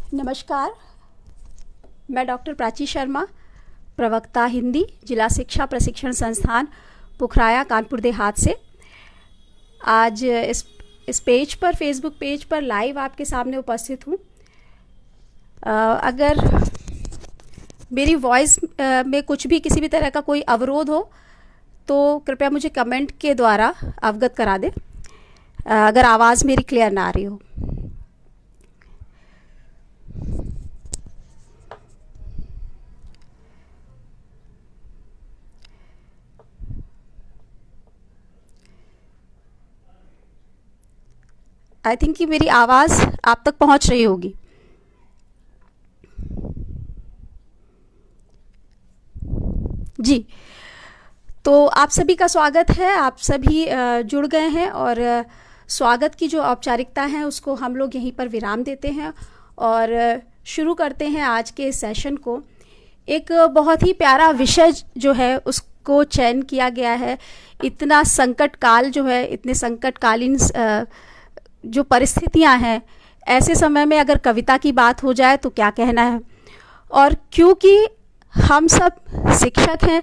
नमस्कार, मैं डॉक्टर प्राची शर्मा, प्रवक्ता हिंदी, जिला शिक्षा प्रशिक्षण संस्थान पुखराया, कानपुर देहात से आज इस पेज पर, फेसबुक पेज पर लाइव आपके सामने उपस्थित हूँ। अगर मेरी वॉइस में कुछ भी किसी भी तरह का कोई अवरोध हो तो कृपया मुझे कमेंट के द्वारा अवगत करा दें, अगर आवाज़ मेरी क्लियर ना आ रही हो। आई थिंक कि मेरी आवाज़ आप तक पहुंच रही होगी। जी, तो आप सभी का स्वागत है। आप सभी जुड़ गए हैं और स्वागत की जो औपचारिकता है उसको हम लोग यहीं पर विराम देते हैं और शुरू करते हैं आज के सेशन को। एक बहुत ही प्यारा विषय जो है उसको चयन किया गया है। इतना संकट काल जो है, इतने संकटकालीन जो परिस्थितियां हैं, ऐसे समय में अगर कविता की बात हो जाए तो क्या कहना है। और क्योंकि हम सब शिक्षक हैं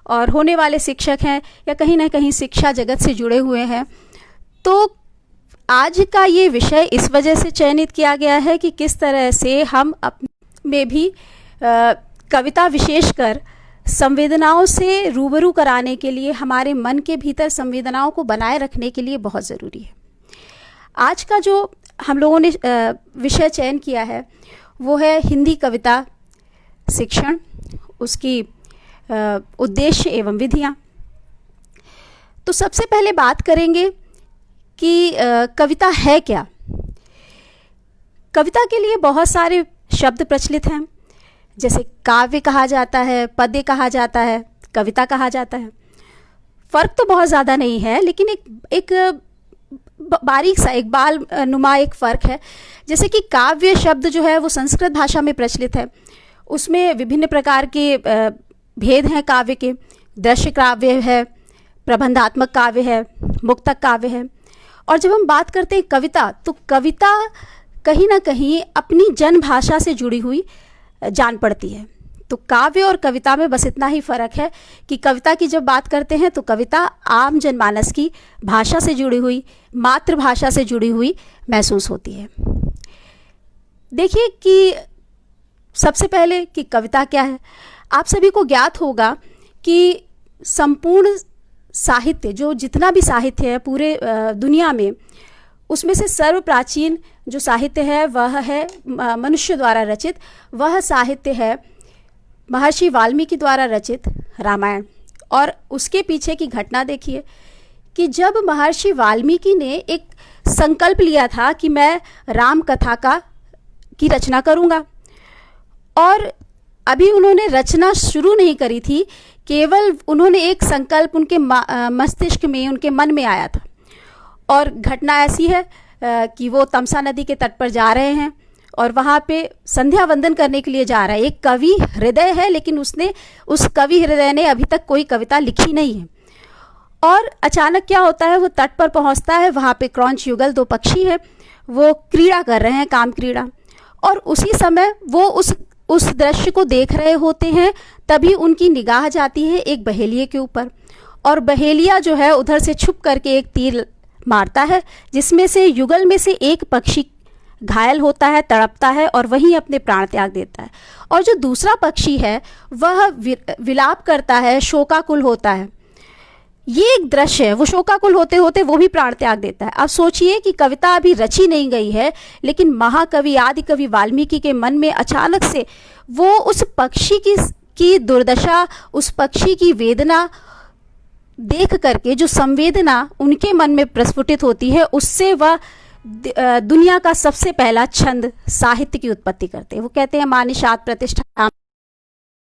और होने वाले शिक्षक हैं या कहीं ना कहीं शिक्षा जगत से जुड़े हुए हैं, तो आज का ये विषय इस वजह से चयनित किया गया है कि किस तरह से हम में भी कविता विशेषकर संवेदनाओं से रूबरू कराने के लिए, हमारे मन के भीतर संवेदनाओं को बनाए रखने के लिए बहुत ज़रूरी है। आज का जो हम लोगों ने विषय चयन किया है वो है हिंदी कविता शिक्षण, उसकी उद्देश्य एवं विधियाँ। तो सबसे पहले बात करेंगे कि कविता है क्या। कविता के लिए बहुत सारे शब्द प्रचलित हैं, जैसे काव्य कहा जाता है, पद्य कहा जाता है, कविता कहा जाता है। फ़र्क तो बहुत ज़्यादा नहीं है, लेकिन एक बारीक सा, एक बाल नुमा एक फ़र्क है। जैसे कि काव्य शब्द जो है वो संस्कृत भाषा में प्रचलित है, उसमें विभिन्न प्रकार के भेद हैं काव्य के। दृश्य काव्य है, प्रबंधात्मक काव्य है, मुक्तक काव्य है। और जब हम बात करते हैं कविता, तो कविता कहीं ना कहीं अपनी जन भाषा से जुड़ी हुई जान पड़ती है। तो काव्य और कविता में बस इतना ही फ़र्क है कि कविता की जब बात करते हैं तो कविता आम जनमानस की भाषा से जुड़ी हुई, मातृभाषा से जुड़ी हुई महसूस होती है। देखिए कि सबसे पहले कि कविता क्या है। आप सभी को ज्ञात होगा कि संपूर्ण साहित्य, जो जितना भी साहित्य है पूरे दुनिया में, उसमें से सर्व प्राचीन जो साहित्य है वह है मनुष्य द्वारा रचित, वह साहित्य है महर्षि वाल्मीकि द्वारा रचित रामायण। और उसके पीछे की घटना देखिए कि जब महर्षि वाल्मीकि ने एक संकल्प लिया था कि मैं राम कथा की रचना करूँगा, और अभी उन्होंने रचना शुरू नहीं करी थी, केवल उन्होंने एक संकल्प उनके मस्तिष्क में, उनके मन में आया था। और घटना ऐसी है कि वो तमसा नदी के तट पर जा रहे हैं और वहाँ पे संध्या वंदन करने के लिए जा रहा है। एक कवि हृदय है, लेकिन उस कवि हृदय ने अभी तक कोई कविता लिखी नहीं है। और अचानक क्या होता है, वो तट पर पहुँचता है, वहाँ पे क्रौंच युगल, दो पक्षी हैं, वो क्रीड़ा कर रहे हैं, काम क्रीड़ा। और उसी समय वो उस दृश्य को देख रहे होते हैं, तभी उनकी निगाह जाती है एक बहेलिये के ऊपर, और बहेलिया जो है उधर से छुप करके एक तीर मारता है, जिसमें से युगल में से एक पक्षी घायल होता है, तड़पता है और वहीं अपने प्राण त्याग देता है। और जो दूसरा पक्षी है वह विलाप करता है, शोकाकुल होता है। ये एक दृश्य है, वो शोकाकुल होते होते वो भी प्राण त्याग देता है। अब सोचिए कि कविता अभी रची नहीं गई है, लेकिन महाकवि आदि कवि वाल्मीकि के मन में अचानक से वो उस पक्षी की दुर्दशा, उस पक्षी की वेदना देख करके जो संवेदना उनके मन में प्रस्फुटित होती है, उससे वह दुनिया का सबसे पहला छंद साहित्य की उत्पत्ति करते हैं। वो कहते हैं मानिषात प्रतिष्ठा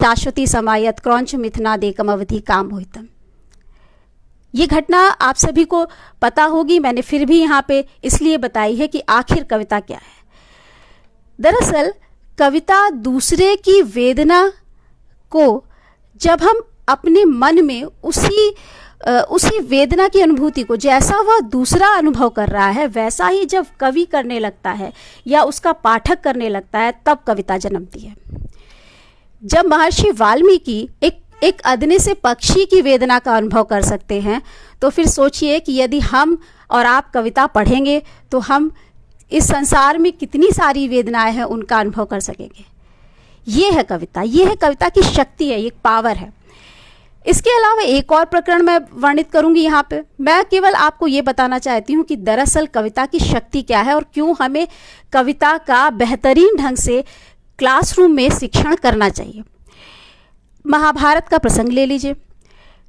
शाश्वती समायत क्रौंच मिथुनादेकम अवधि काम होइतम। ये घटना आप सभी को पता होगी, मैंने फिर भी यहाँ पे इसलिए बताई है कि आखिर कविता क्या है। दरअसल कविता दूसरे की वेदना को जब हम अपने मन में उसी उसी वेदना की अनुभूति को जैसा वह दूसरा अनुभव कर रहा है वैसा ही जब कवि करने लगता है या उसका पाठक करने लगता है, तब कविता जन्मती है। जब महर्षि वाल्मीकि एक अदने से पक्षी की वेदना का अनुभव कर सकते हैं, तो फिर सोचिए कि यदि हम और आप कविता पढ़ेंगे तो हम इस संसार में कितनी सारी वेदनाएं हैं उनका अनुभव कर सकेंगे। ये है कविता, ये है कविता की शक्ति है, ये एक पावर है। इसके अलावा एक और प्रकरण मैं वर्णित करूंगी यहाँ पे। मैं केवल आपको ये बताना चाहती हूँ कि दरअसल कविता की शक्ति क्या है और क्यों हमें कविता का बेहतरीन ढंग से क्लासरूम में शिक्षण करना चाहिए। महाभारत का प्रसंग ले लीजिए।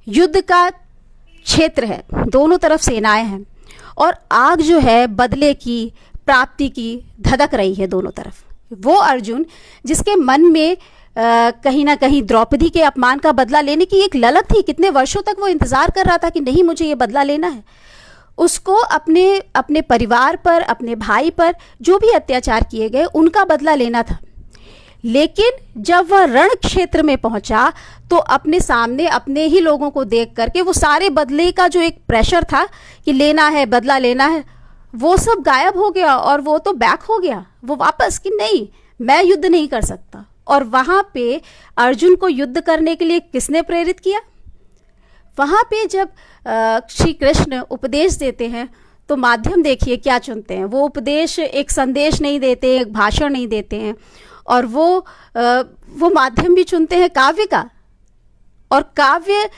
युद्ध का क्षेत्र है, दोनों तरफ सेनाएं हैं और आग जो है बदले की, प्राप्ति की धधक रही है दोनों तरफ। वो अर्जुन जिसके मन में कहीं ना कहीं द्रौपदी के अपमान का बदला लेने की एक ललक थी, कितने वर्षों तक वो इंतजार कर रहा था कि नहीं मुझे ये बदला लेना है, उसको अपने परिवार पर, अपने भाई पर जो भी अत्याचार किए गए उनका बदला लेना था। लेकिन जब वह रण क्षेत्र में पहुंचा तो अपने सामने अपने ही लोगों को देख करके वो सारे बदले का जो एक प्रेशर था कि लेना है, बदला लेना है, वो सब गायब हो गया और वो तो बैक हो गया, वो वापस कि नहीं मैं युद्ध नहीं कर सकता। और वहां पे अर्जुन को युद्ध करने के लिए किसने प्रेरित किया? वहां पे जब श्री कृष्ण उपदेश देते हैं तो माध्यम देखिए क्या चुनते हैं। वो उपदेश एक संदेश नहीं देते, एक भाषण नहीं देते हैं, और वो माध्यम भी चुनते हैं काव्य का। और काव्य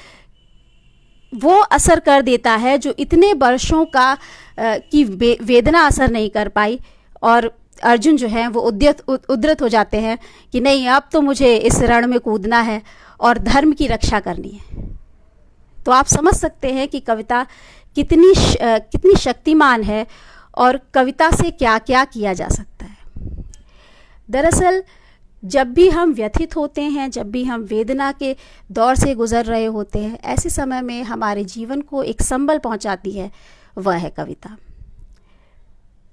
वो असर कर देता है जो इतने वर्षों का की वेदना असर नहीं कर पाई। और अर्जुन जो है वो उद्यत हो जाते हैं कि नहीं अब तो मुझे इस रण में कूदना है और धर्म की रक्षा करनी है। तो आप समझ सकते हैं कि कविता कितनी शक्तिमान है और कविता से क्या क्या किया जा सकता है। दरअसल जब भी हम व्यथित होते हैं, जब भी हम वेदना के दौर से गुजर रहे होते हैं, ऐसे समय में हमारे जीवन को एक संबल पहुंचाती है, वह है कविता।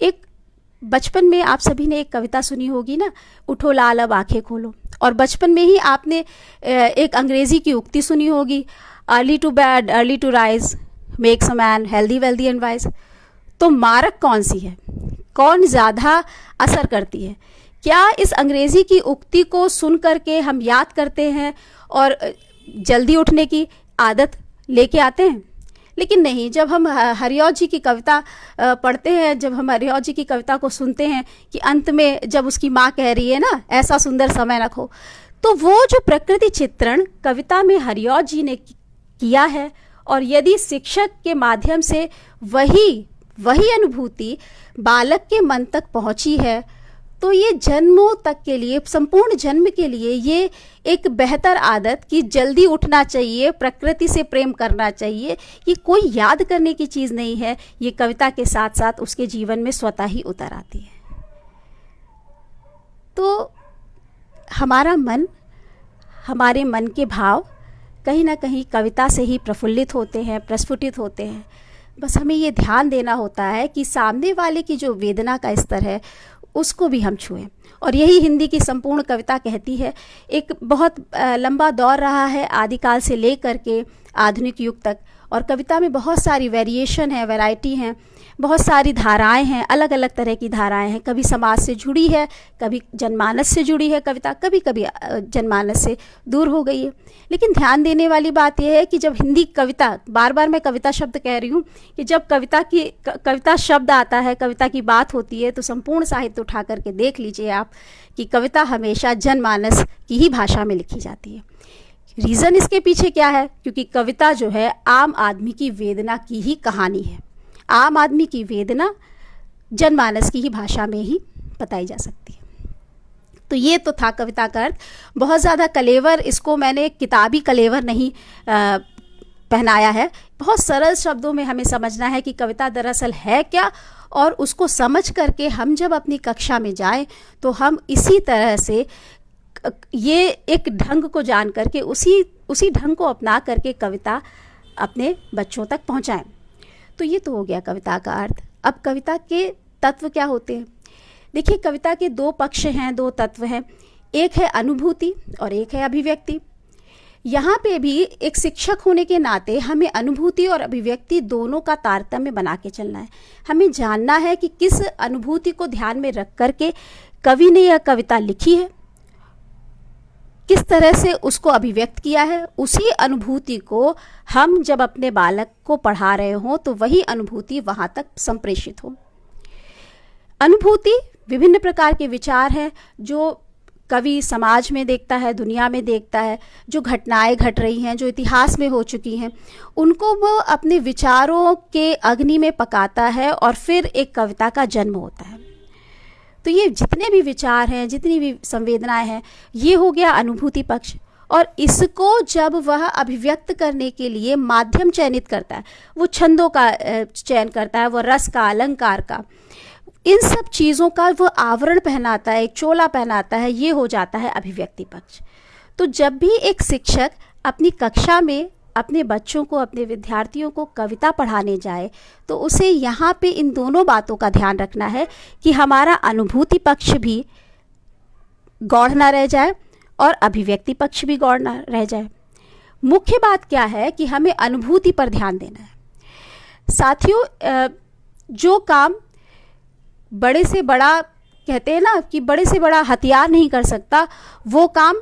एक बचपन में आप सभी ने एक कविता सुनी होगी ना, उठो लाल अब आंखें खोलो। और बचपन में ही आपने एक अंग्रेजी की उक्ति सुनी होगी, early to bed early to rise makes a man healthy wealthy and wise. तो मारक कौन सी है, कौन ज़्यादा असर करती है? क्या इस अंग्रेजी की उक्ति को सुन करके हम याद करते हैं और जल्दी उठने की आदत लेके आते हैं? लेकिन नहीं, जब हम हरिऔध जी की कविता पढ़ते हैं, जब हम हरिऔध जी की कविता को सुनते हैं कि अंत में जब उसकी माँ कह रही है ना ऐसा सुंदर समय न खो, तो वो जो प्रकृति चित्रण कविता में हरिऔध जी ने किया है, और यदि शिक्षक के माध्यम से वही अनुभूति बालक के मन तक पहुंची है, तो ये जन्मों तक के लिए, संपूर्ण जन्म के लिए ये एक बेहतर आदत कि जल्दी उठना चाहिए, प्रकृति से प्रेम करना चाहिए, ये कोई याद करने की चीज़ नहीं है। ये कविता के साथ साथ उसके जीवन में स्वतः ही उतर आती है। तो हमारा मन, हमारे मन के भाव कहीं ना कहीं कविता से ही प्रफुल्लित होते हैं, प्रस्फुटित होते हैं। बस हमें ये ध्यान देना होता है कि सामने वाले की जो वेदना का स्तर है उसको भी हम छुएं। और यही हिंदी की संपूर्ण कविता कहती है। एक बहुत लंबा दौर रहा है आदिकाल से लेकर के आधुनिक युग तक, और कविता में बहुत सारी वेरिएशन है, वैरायटी हैं, बहुत सारी धाराएं हैं, अलग अलग तरह की धाराएं हैं। कभी समाज से जुड़ी है, कभी जनमानस से जुड़ी है कविता, कभी कभी जनमानस से दूर हो गई है। लेकिन ध्यान देने वाली बात यह है कि जब हिंदी कविता, बार बार मैं कविता शब्द कह रही हूँ, कि जब कविता शब्द आता है, कविता की बात होती है, तो संपूर्ण साहित्य उठा करके देख लीजिए आप कि कविता हमेशा जनमानस की ही भाषा में लिखी जाती है। रीज़न इसके पीछे क्या है? क्योंकि कविता जो है आम आदमी की वेदना की ही कहानी है। आम आदमी की वेदना जनमानस की ही भाषा में ही बताई जा सकती है। तो ये तो था कविता का अर्थ। बहुत ज़्यादा कलेवर, इसको मैंने किताबी कलेवर नहीं पहनाया है। बहुत सरल शब्दों में हमें समझना है कि कविता दरअसल है क्या, और उसको समझ करके हम जब अपनी कक्षा में जाएं तो हम इसी तरह से ये एक ढंग को जान करके उसी ढंग को अपना करके कविता अपने बच्चों तक पहुंचाएं। तो ये तो हो गया कविता का अर्थ। अब कविता के तत्व क्या होते हैं? देखिए, कविता के दो पक्ष हैं, दो तत्व हैं। एक है अनुभूति और एक है अभिव्यक्ति। यहाँ पे भी एक शिक्षक होने के नाते हमें अनुभूति और अभिव्यक्ति दोनों का तारतम्य बना के चलना है। हमें जानना है कि किस अनुभूति को ध्यान में रख करके कवि ने यह कविता लिखी है, किस तरह से उसको अभिव्यक्त किया है। उसी अनुभूति को हम जब अपने बालक को पढ़ा रहे हों तो वही अनुभूति वहाँ तक संप्रेषित हो। अनुभूति विभिन्न प्रकार के विचार हैं जो कवि समाज में देखता है, दुनिया में देखता है, जो घटनाएं घट रही हैं, जो इतिहास में हो चुकी हैं, उनको वो अपने विचारों के अग्नि में पकाता है और फिर एक कविता का जन्म होता है। तो ये जितने भी विचार हैं, जितनी भी संवेदनाएं हैं, ये हो गया अनुभूति पक्ष। और इसको जब वह अभिव्यक्त करने के लिए माध्यम चयनित करता है, वो छंदों का चयन करता है, वो रस का, अलंकार का, इन सब चीज़ों का वो आवरण पहनाता है, एक चोला पहनाता है, ये हो जाता है अभिव्यक्ति पक्ष। तो जब भी एक शिक्षक अपनी कक्षा में अपने बच्चों को, अपने विद्यार्थियों को कविता पढ़ाने जाए तो उसे यहाँ पे इन दोनों बातों का ध्यान रखना है कि हमारा अनुभूति पक्ष भी गौड़ ना रह जाए और अभिव्यक्ति पक्ष भी गौड़ ना रह जाए। मुख्य बात क्या है कि हमें अनुभूति पर ध्यान देना है। साथियों, जो काम बड़े से बड़ा कहते हैं ना कि बड़े से बड़ा हथियार नहीं कर सकता, वो काम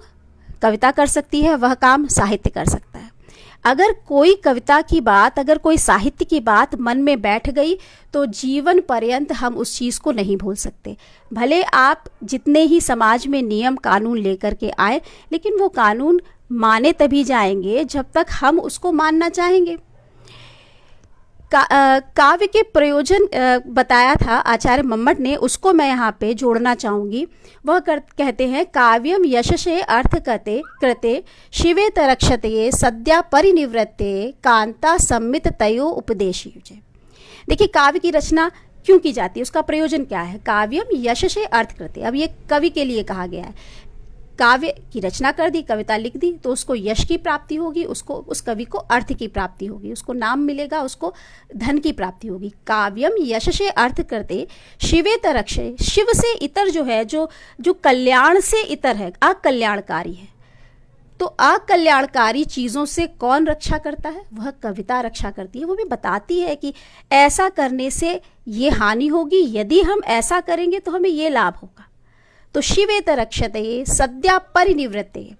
कविता कर सकती है, वह काम साहित्य कर सकता है। अगर कोई कविता की बात, अगर कोई साहित्य की बात मन में बैठ गई तो जीवन पर्यंत हम उस चीज़ को नहीं भूल सकते। भले आप जितने ही समाज में नियम कानून लेकर के आए, लेकिन वो कानून माने तभी जाएंगे जब तक हम उसको मानना चाहेंगे। काव्य के प्रयोजन बताया था आचार्य मम्मट ने, उसको मैं यहाँ पे जोड़ना चाहूँगी। वह कहते हैं, काव्यम यशसे अर्थ कृते शिवे तरक्षते सद्या परिनिवृत्ते कांता सम्मित तयो उपदेश युजे। देखिए, काव्य की रचना क्यों की जाती है, उसका प्रयोजन क्या है। काव्यम यशसे अर्थ कृते, अब ये कवि के लिए कहा गया है। काव्य की रचना कर दी, कविता लिख दी, तो उसको यश की प्राप्ति होगी, उसको, उस कवि को अर्थ की प्राप्ति होगी, उसको नाम मिलेगा, उसको धन की प्राप्ति होगी। काव्यम यशसे अर्थ करते शिवे तरक्षे, शिव से इतर जो है, जो कल्याण से इतर है, अकल्याणकारी है। तो अकल्याणकारी चीज़ों से कौन रक्षा करता है, वह कविता रक्षा करती है। वो भी बताती है कि ऐसा करने से ये हानि होगी, यदि हम ऐसा करेंगे तो हमें ये लाभ होगा। तो शिवे तरक्षते सद्या परिनिवृत्ते,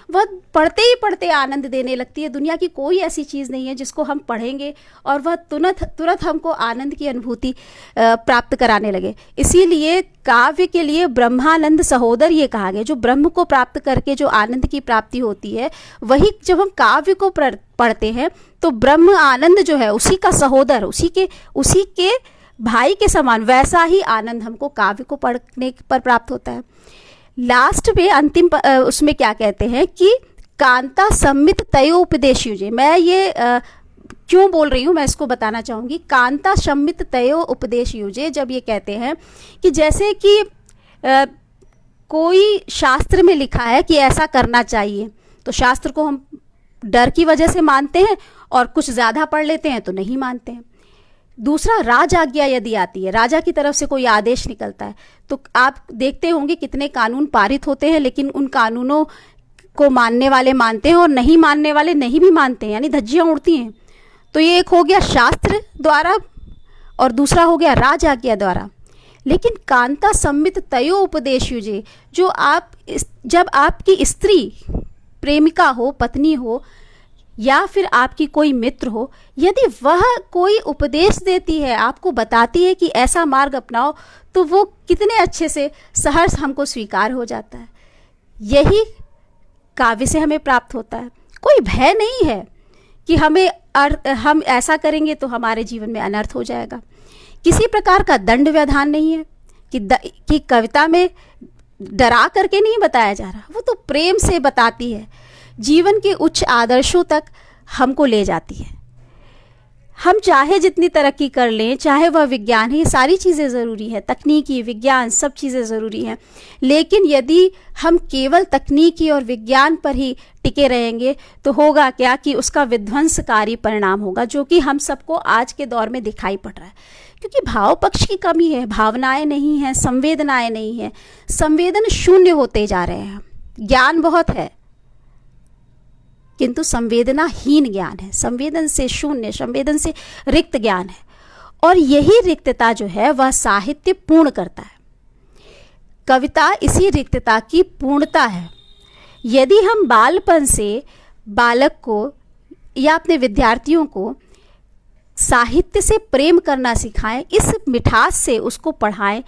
वह पढ़ते ही पढ़ते आनंद देने लगती है। दुनिया की कोई ऐसी चीज़ नहीं है जिसको हम पढ़ेंगे और वह तुरंत हमको आनंद की अनुभूति प्राप्त कराने लगे। इसीलिए काव्य के लिए ब्रह्मानंद सहोदर ये कहा गया। जो ब्रह्म को प्राप्त करके जो आनंद की प्राप्ति होती है, वही जब हम काव्य को पढ़ते हैं तो ब्रह्म आनंद जो है उसी का सहोदर, उसी के भाई के समान वैसा ही आनंद हमको काव्य को पढ़ने पर प्राप्त होता है। लास्ट में अंतिम उसमें क्या कहते हैं कि कांता सम्मित तयो उपदेश युजे। मैं ये क्यों बोल रही हूँ, मैं इसको बताना चाहूँगी। कांता सम्मित तयो उपदेश युजे, जब ये कहते हैं कि जैसे कि कोई शास्त्र में लिखा है कि ऐसा करना चाहिए, तो शास्त्र को हम डर की वजह से मानते हैं और कुछ ज़्यादा पढ़ लेते हैं तो नहीं मानते हैं। दूसरा, राज आज्ञा यदि आती है, राजा की तरफ से कोई आदेश निकलता है, तो आप देखते होंगे कितने कानून पारित होते हैं, लेकिन उन कानूनों को मानने वाले मानते हैं और नहीं मानने वाले नहीं भी मानते हैं, यानी धज्जियाँ उड़ती हैं। तो ये एक हो गया शास्त्र द्वारा और दूसरा हो गया राज आज्ञा द्वारा। लेकिन कांता सम्मित तयो उपदेश युजे, जब आपकी स्त्री, प्रेमिका हो, पत्नी हो, या फिर आपकी कोई मित्र हो, यदि वह कोई उपदेश देती है, आपको बताती है कि ऐसा मार्ग अपनाओ, तो वो कितने अच्छे से सहर्ष हमको स्वीकार हो जाता है। यही काव्य से हमें प्राप्त होता है। कोई भय नहीं है कि हम ऐसा करेंगे तो हमारे जीवन में अनर्थ हो जाएगा। किसी प्रकार का दंड व्यवधान नहीं है कि कविता में डरा करके नहीं बताया जा रहा, वो तो प्रेम से बताती है, जीवन के उच्च आदर्शों तक हमको ले जाती है। हम चाहे जितनी तरक्की कर लें, चाहे वह विज्ञान है, सारी चीज़ें ज़रूरी है, तकनीकी, विज्ञान, सब चीज़ें ज़रूरी हैं, लेकिन यदि हम केवल तकनीकी और विज्ञान पर ही टिके रहेंगे तो होगा क्या कि उसका विध्वंसकारी परिणाम होगा, जो कि हम सबको आज के दौर में दिखाई पड़ रहा है। क्योंकि भाव पक्ष की कमी है, भावनाएं नहीं हैं, संवेदनाएं नहीं हैं, संवेदन शून्य होते जा रहे हैं। ज्ञान बहुत है, किंतु संवेदनाहीन ज्ञान है, संवेदन से शून्य, संवेदन से रिक्त ज्ञान है। और यही रिक्तता जो है वह साहित्य पूर्ण करता है। कविता इसी रिक्तता की पूर्णता है। यदि हम बालपन से बालक को या अपने विद्यार्थियों को साहित्य से प्रेम करना सिखाएं, इस मिठास से उसको पढ़ाएं,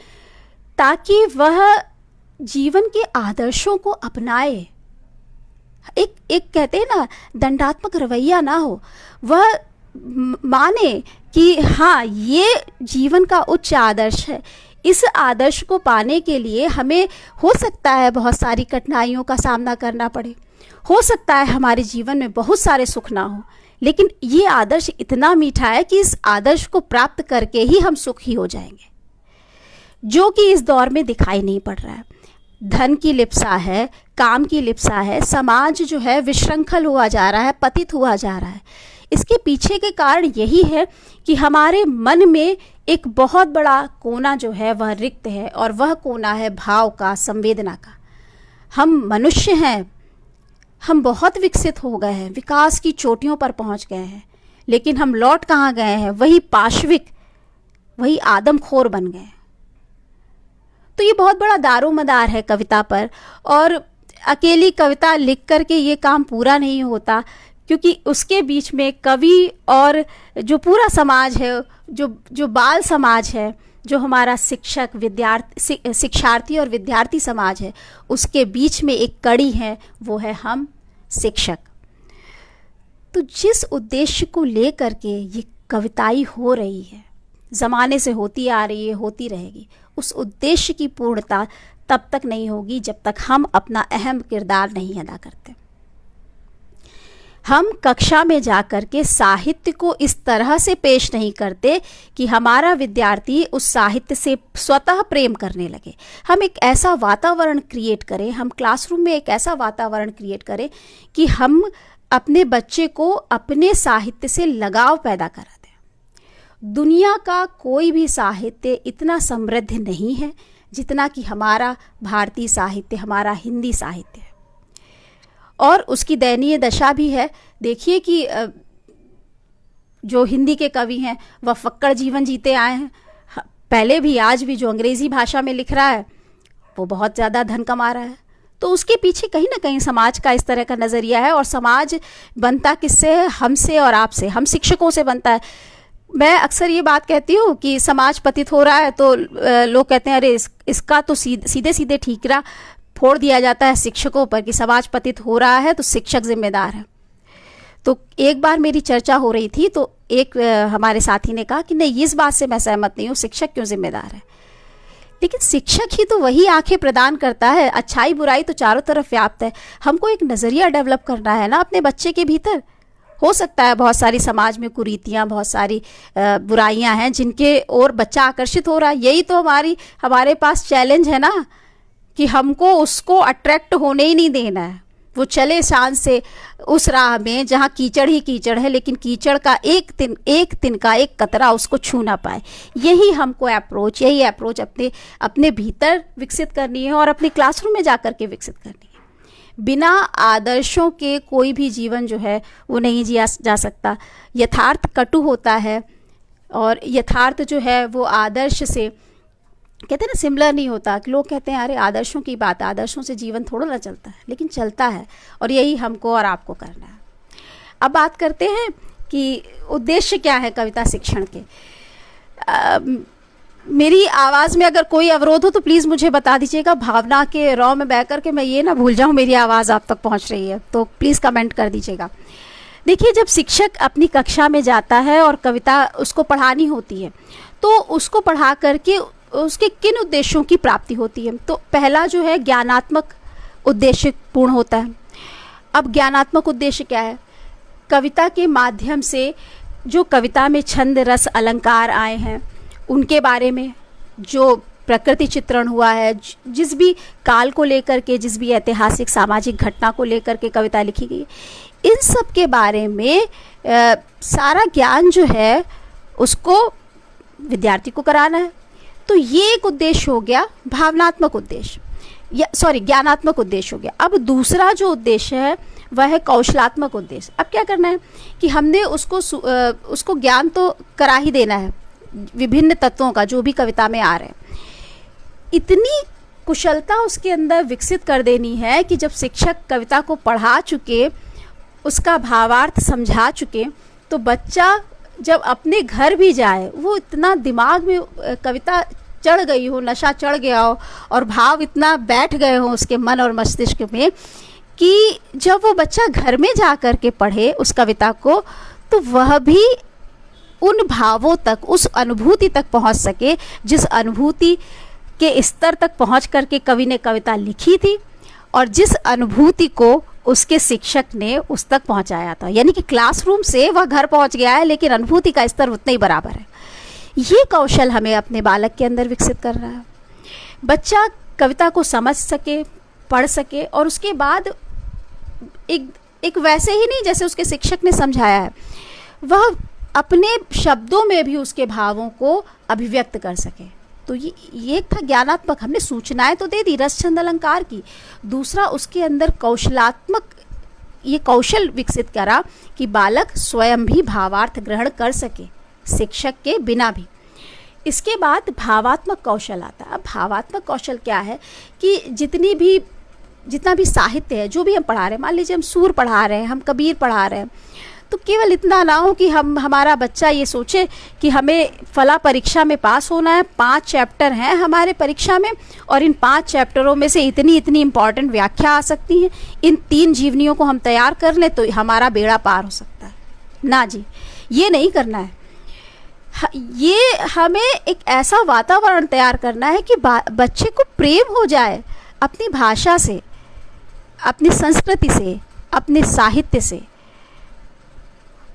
ताकि वह जीवन के आदर्शों को अपनाए। एक कहते हैं ना, दंडात्मक रवैया ना हो, वह माने कि हाँ, ये जीवन का उच्च आदर्श है। इस आदर्श को पाने के लिए हमें हो सकता है बहुत सारी कठिनाइयों का सामना करना पड़े, हो सकता है हमारे जीवन में बहुत सारे सुख ना हो, लेकिन ये आदर्श इतना मीठा है कि इस आदर्श को प्राप्त करके ही हम सुखी हो जाएंगे, जो कि इस दौर में दिखाई नहीं पड़ रहा है। धन की लिप्सा है, काम की लिप्सा है, समाज जो है विशृंखल हुआ जा रहा है, पतित हुआ जा रहा है। इसके पीछे के कारण यही है कि हमारे मन में एक बहुत बड़ा कोना जो है वह रिक्त है, और वह कोना है भाव का, संवेदना का। हम मनुष्य हैं, हम बहुत विकसित हो गए हैं, विकास की चोटियों पर पहुंच गए हैं, लेकिन हम लौट कहाँ गए हैं? वही पाशविक, वही आदमखोर बन गए। तो ये बहुत बड़ा दारोमदार है कविता पर। और अकेली कविता लिख करके ये काम पूरा नहीं होता, क्योंकि उसके बीच में कवि और जो पूरा समाज है, जो बाल समाज है, जो हमारा शिक्षक विद्यार्थी शिक्षार्थी और विद्यार्थी समाज है, उसके बीच में एक कड़ी है, वो है हम शिक्षक। तो जिस उद्देश्य को लेकर के ये कविताई हो रही है, ज़माने से होती आ रही है, होती रहेगी, उस उद्देश्य की पूर्णता तब तक नहीं होगी जब तक हम अपना अहम किरदार नहीं अदा करते। हम कक्षा में जाकर के साहित्य को इस तरह से पेश नहीं करते कि हमारा विद्यार्थी उस साहित्य से स्वतः प्रेम करने लगे। हम एक ऐसा वातावरण क्रिएट करें, हम क्लासरूम में एक ऐसा वातावरण क्रिएट करें कि हम अपने बच्चे को अपने साहित्य से लगाव पैदा करा दें। दुनिया का कोई भी साहित्य इतना समृद्ध नहीं है जितना कि हमारा भारतीय साहित्य, हमारा हिंदी साहित्य है। और उसकी दयनीय दशा भी है। देखिए कि जो हिंदी के कवि हैं वह फक्कड़ जीवन जीते आए हैं, पहले भी आज भी। जो अंग्रेज़ी भाषा में लिख रहा है वो बहुत ज़्यादा धन कमा रहा है। तो उसके पीछे कहीं ना कहीं समाज का इस तरह का नज़रिया है। और समाज बनता किससे है? हमसे और आपसे, हम शिक्षकों से बनता है। मैं अक्सर ये बात कहती हूँ कि समाज पतित हो रहा है तो लोग कहते हैं अरे इसका तो सीधे सीधे ठीकरा फोड़ दिया जाता है शिक्षकों पर कि समाज पतित हो रहा है तो शिक्षक जिम्मेदार है। तो एक बार मेरी चर्चा हो रही थी तो एक हमारे साथी ने कहा कि नहीं, इस बात से मैं सहमत नहीं हूँ, शिक्षक क्यों जिम्मेदार है? लेकिन शिक्षक ही तो वही आंखें प्रदान करता है। अच्छाई बुराई तो चारों तरफ व्याप्त है। हमको एक नज़रिया डेवलप करना है ना अपने बच्चे के भीतर। हो सकता है बहुत सारी समाज में कुरीतियाँ, बहुत सारी बुराइयाँ हैं जिनके ओर बच्चा आकर्षित हो रहा है। यही तो हमारे पास चैलेंज है ना, कि हमको उसको अट्रैक्ट होने ही नहीं देना है। वो चले शान से उस राह में जहाँ कीचड़ ही कीचड़ है, लेकिन कीचड़ का एक तिनका, एक कतरा उसको छू ना पाए। यही अप्रोच अपने भीतर विकसित करनी है और अपने क्लासरूम में जाकर के विकसित करनी है। बिना आदर्शों के कोई भी जीवन जो है वो नहीं जिया जा सकता। यथार्थ कटु होता है और यथार्थ जो है वो आदर्श से कहते हैं ना सिमिलर नहीं होता। कि लोग कहते हैं अरे आदर्शों की बात, आदर्शों से जीवन थोड़ा ना चलता है, लेकिन चलता है। और यही हमको और आपको करना है। अब बात करते हैं कि उद्देश्य क्या है कविता शिक्षण के। मेरी आवाज़ में अगर कोई अवरोध हो तो प्लीज़ मुझे बता दीजिएगा। भावना के रॉ में बह कर के मैं ये ना भूल जाऊँ मेरी आवाज़ आप तक पहुँच रही है, तो प्लीज़ कमेंट कर दीजिएगा। देखिए, जब शिक्षक अपनी कक्षा में जाता है और कविता उसको पढ़ानी होती है तो उसको पढ़ा करके उसके किन उद्देश्यों की प्राप्ति होती है? तो पहला जो है ज्ञानात्मक उद्देश्य पूर्ण होता है। अब ज्ञानात्मक उद्देश्य क्या है? कविता के माध्यम से जो कविता में छंद, रस, अलंकार आए हैं उनके बारे में, जो प्रकृति चित्रण हुआ है, जिस भी काल को लेकर के, जिस भी ऐतिहासिक सामाजिक घटना को लेकर के कविता लिखी गई, इन सब के बारे में सारा ज्ञान जो है उसको विद्यार्थी को कराना है। तो ये एक उद्देश्य हो गया, भावनात्मक उद्देश्य, ज्ञानात्मक उद्देश्य हो गया। अब दूसरा जो उद्देश्य है वह है कौशलात्मक उद्देश्य। अब क्या करना है कि हमने उसको ज्ञान तो करा ही देना है विभिन्न तत्वों का जो भी कविता में आ रहे हैं। इतनी कुशलता उसके अंदर विकसित कर देनी है कि जब शिक्षक कविता को पढ़ा चुके, उसका भावार्थ समझा चुके, तो बच्चा जब अपने घर भी जाए वो इतना दिमाग में कविता चढ़ गई हो, नशा चढ़ गया हो और भाव इतना बैठ गए हो उसके मन और मस्तिष्क में कि जब वो बच्चा घर में जा कर के पढ़े उस कविता को, तो वह भी उन भावों तक, उस अनुभूति तक पहुंच सके जिस अनुभूति के स्तर तक पहुंच करके कवि ने कविता लिखी थी और जिस अनुभूति को उसके शिक्षक ने उस तक पहुंचाया था। यानी कि क्लासरूम से वह घर पहुंच गया है लेकिन अनुभूति का स्तर उतना ही बराबर है। ये कौशल हमें अपने बालक के अंदर विकसित करना है। बच्चा कविता को समझ सके, पढ़ सके और उसके बाद एक वैसे ही नहीं जैसे उसके शिक्षक ने समझाया है, वह अपने शब्दों में भी उसके भावों को अभिव्यक्त कर सके। तो ये था ज्ञानात्मक, हमने सूचनाएं तो दे दी रस छंद अलंकार की। दूसरा उसके अंदर कौशलात्मक ये कौशल विकसित करा कि बालक स्वयं भी भावार्थ ग्रहण कर सके शिक्षक के बिना भी। इसके बाद भावात्मक कौशल आता है। अब भावात्मक कौशल क्या है कि जितना भी साहित्य है, जो भी हम पढ़ा रहे हैं, मान लीजिए हम सूर पढ़ा रहे हैं, हम कबीर पढ़ा रहे हैं, तो केवल इतना ना हो कि हमारा बच्चा ये सोचे कि हमें फला परीक्षा में पास होना है, 5 चैप्टर हैं हमारे परीक्षा में और इन 5 चैप्टरों में से इतनी इम्पॉर्टेंट व्याख्या आ सकती है, इन 3 जीवनियों को हम तैयार कर लें तो हमारा बेड़ा पार हो सकता है। ना जी, ये नहीं करना है। ये हमें एक ऐसा वातावरण तैयार करना है कि बच्चे को प्रेम हो जाए अपनी भाषा से, अपनी संस्कृति से, अपने साहित्य से।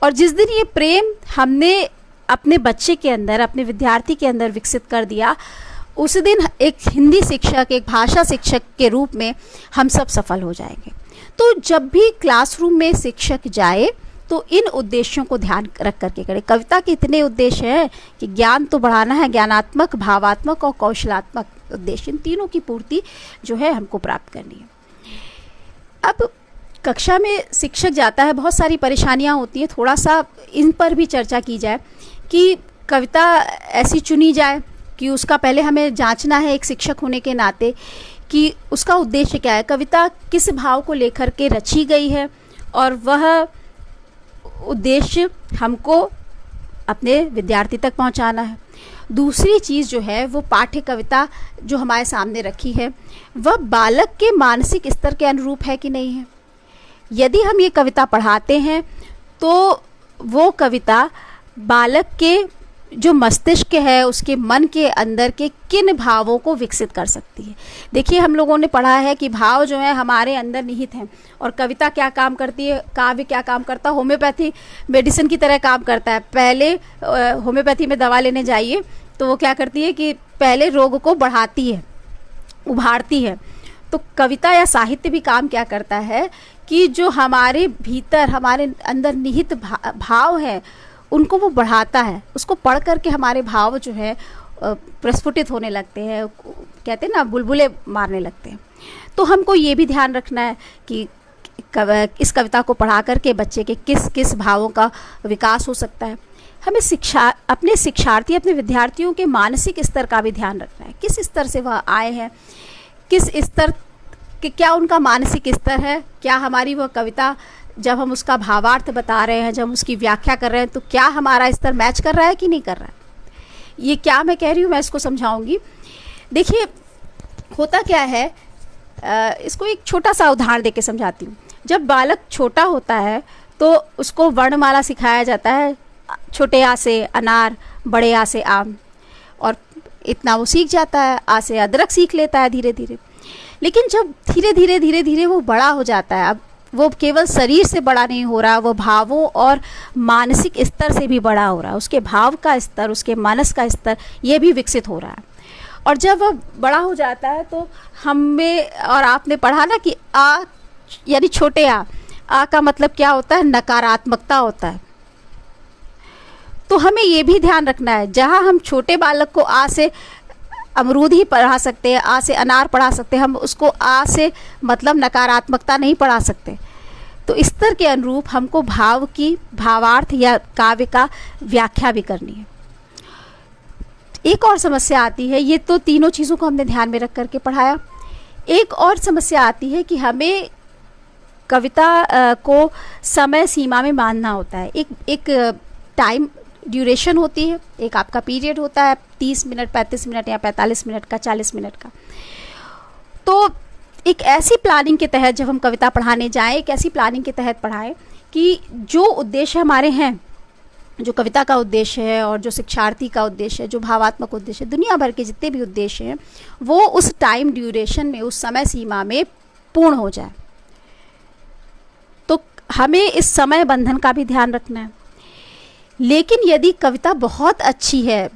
और जिस दिन ये प्रेम हमने अपने बच्चे के अंदर, अपने विद्यार्थी के अंदर विकसित कर दिया, उस दिन एक हिंदी शिक्षक, एक भाषा शिक्षक के रूप में हम सब सफल हो जाएंगे। तो जब भी क्लासरूम में शिक्षक जाए तो इन उद्देश्यों को ध्यान रख करके करे। कविता के इतने उद्देश्य हैं कि ज्ञान तो बढ़ाना है, ज्ञानात्मक, भावात्मक और कौशलात्मक उद्देश्य, इन तीनों की पूर्ति जो है हमको प्राप्त करनी है। अब कक्षा में शिक्षक जाता है, बहुत सारी परेशानियां होती हैं, थोड़ा सा इन पर भी चर्चा की जाए कि कविता ऐसी चुनी जाए कि उसका पहले हमें जांचना है एक शिक्षक होने के नाते कि उसका उद्देश्य क्या है, कविता किस भाव को लेकर के रची गई है और वह उद्देश्य हमको अपने विद्यार्थी तक पहुंचाना है। दूसरी चीज़ जो है वो पाठ्य कविता जो हमारे सामने रखी है वह बालक के मानसिक स्तर के अनुरूप है कि नहीं है। यदि हम ये कविता पढ़ाते हैं तो वो कविता बालक के जो मस्तिष्क है, उसके मन के अंदर के किन भावों को विकसित कर सकती है। देखिए, हम लोगों ने पढ़ा है कि भाव जो है हमारे अंदर निहित हैं और कविता क्या काम करती है, काव्य क्या काम करता है, होम्योपैथी मेडिसिन की तरह काम करता है। पहले होम्योपैथी में दवा लेने जाइए तो वो क्या करती है कि पहले रोग को बढ़ाती है, उभारती है। तो कविता या साहित्य भी काम क्या करता है कि जो हमारे भीतर, हमारे अंदर निहित भाव है उनको वो बढ़ाता है। उसको पढ़ करके हमारे भाव जो है प्रस्फुटित होने लगते हैं, कहते हैं ना, बुलबुले मारने लगते हैं। तो हमको ये भी ध्यान रखना है कि इस कविता को पढ़ा करके बच्चे के किस किस भावों का विकास हो सकता है। हमें अपने शिक्षार्थी, अपने विद्यार्थियों के मानसिक स्तर का भी ध्यान रखना है, किस स्तर से वह आए हैं, किस स्तर कि क्या उनका मानसिक स्तर है, क्या हमारी वह कविता जब हम उसका भावार्थ बता रहे हैं, जब हम उसकी व्याख्या कर रहे हैं, तो क्या हमारा स्तर मैच कर रहा है कि नहीं कर रहा है। ये क्या मैं कह रही हूँ मैं इसको समझाऊंगी। देखिए, होता क्या है, इसको एक छोटा सा उदाहरण देके समझाती हूँ। जब बालक छोटा होता है तो उसको वर्णमाला सिखाया जाता है, छोटे आ से अनार, बड़े आ से आम, और इतना वो सीख जाता है। आ से अदरक सीख लेता है धीरे धीरे। लेकिन जब धीरे धीरे वो बड़ा हो जाता है, अब वो केवल शरीर से बड़ा नहीं हो रहा, वो भावों और मानसिक स्तर से भी बड़ा हो रहा है। उसके भाव का स्तर, उसके मानस का स्तर ये भी विकसित हो रहा है। और जब वो बड़ा हो जाता है तो हमें और आपने पढ़ा ना कि आ यानी छोटे आ का मतलब क्या होता है, नकारात्मकता होता है। तो हमें ये भी ध्यान रखना है, जहाँ हम छोटे बालक को आ से अमरूद ही पढ़ा सकते हैं, आ से अनार पढ़ा सकते हैं, हम उसको आ से मतलब नकारात्मकता नहीं पढ़ा सकते। तो स्तर के अनुरूप हमको भाव की भावार्थ या काव्य का व्याख्या भी करनी है। एक और समस्या आती है, ये तो तीनों चीज़ों को हमने ध्यान में रख करके पढ़ाया। एक और समस्या आती है कि हमें कविता को समय सीमा में बांधना होता है। एक टाइम ड्यूरेशन होती है, एक आपका पीरियड होता है 30 मिनट, 35 मिनट या 45 मिनट का, 40 मिनट का। तो एक ऐसी प्लानिंग के तहत जब हम कविता पढ़ाने जाएं, एक ऐसी प्लानिंग के तहत पढ़ाएं कि जो उद्देश्य हमारे हैं, जो कविता का उद्देश्य है और जो शिक्षार्थी का उद्देश्य है, जो भावात्मक उद्देश्य है, दुनिया भर के जितने भी उद्देश्य हैं, वो उस टाइम ड्यूरेशन में, उस समय सीमा में पूर्ण हो जाए। तो हमें इस समय बंधन का भी ध्यान रखना है। लेकिन यदि कविता बहुत अच्छी है,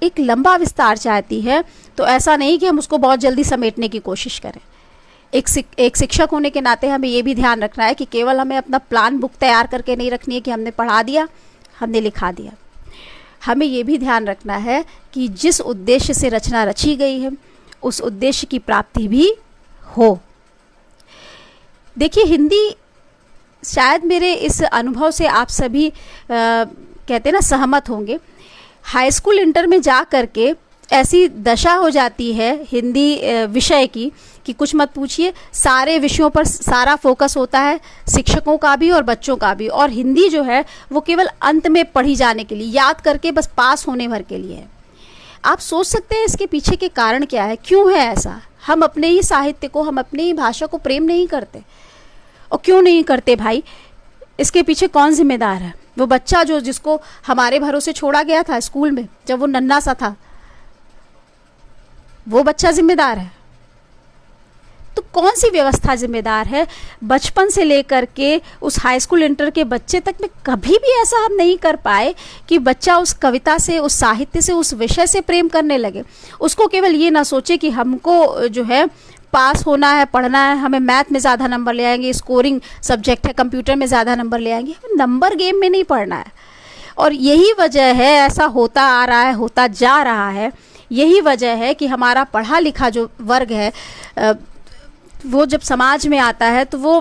एक लंबा विस्तार चाहती है, तो ऐसा नहीं कि हम उसको बहुत जल्दी समेटने की कोशिश करें। एक शिक्षक होने के नाते हमें ये भी ध्यान रखना है कि केवल हमें अपना प्लान बुक तैयार करके नहीं रखनी है कि हमने पढ़ा दिया, हमने लिखा दिया। हमें ये भी ध्यान रखना है कि जिस उद्देश्य से रचना रची गई है, उस उद्देश्य की प्राप्ति भी हो। देखिए, हिंदी, शायद मेरे इस अनुभव से आप सभी कहते ना सहमत होंगे। हाई स्कूल इंटर में जा करके ऐसी दशा हो जाती है हिंदी विषय की कि कुछ मत पूछिए, सारे विषयों पर सारा फोकस होता है, शिक्षकों का भी और बच्चों का भी। और हिंदी जो है वो केवल अंत में पढ़ी जाने के लिए, याद करके बस पास होने भर के लिए है। आप सोच सकते हैं इसके पीछे के कारण क्या है, क्यों है ऐसा? हम अपने ही साहित्य को, हम अपनी ही भाषा को प्रेम नहीं करते। और क्यों नहीं करते भाई? इसके पीछे कौन जिम्मेदार है? वो बच्चा जिसको हमारे भरोसे छोड़ा गया था स्कूल में, जब वो नन्हा सा था, वो बच्चा जिम्मेदार है। तो कौन सी व्यवस्था जिम्मेदार है? बचपन से लेकर के उस हाई स्कूल इंटर के बच्चे तक में कभी भी ऐसा हम नहीं कर पाए कि बच्चा उस कविता से, उस साहित्य से, उस विषय से प्रेम करने लगे। उसको केवल ये ना सोचे कि हमको जो है पास होना है, पढ़ना है, हमें मैथ में ज़्यादा नंबर ले आएंगे, स्कोरिंग सब्जेक्ट है, कंप्यूटर में ज़्यादा नंबर ले आएंगे। हमें नंबर गेम में नहीं पढ़ना है। और यही वजह है, ऐसा होता आ रहा है, होता जा रहा है। यही वजह है कि हमारा पढ़ा लिखा जो वर्ग है, वो जब समाज में आता है तो वो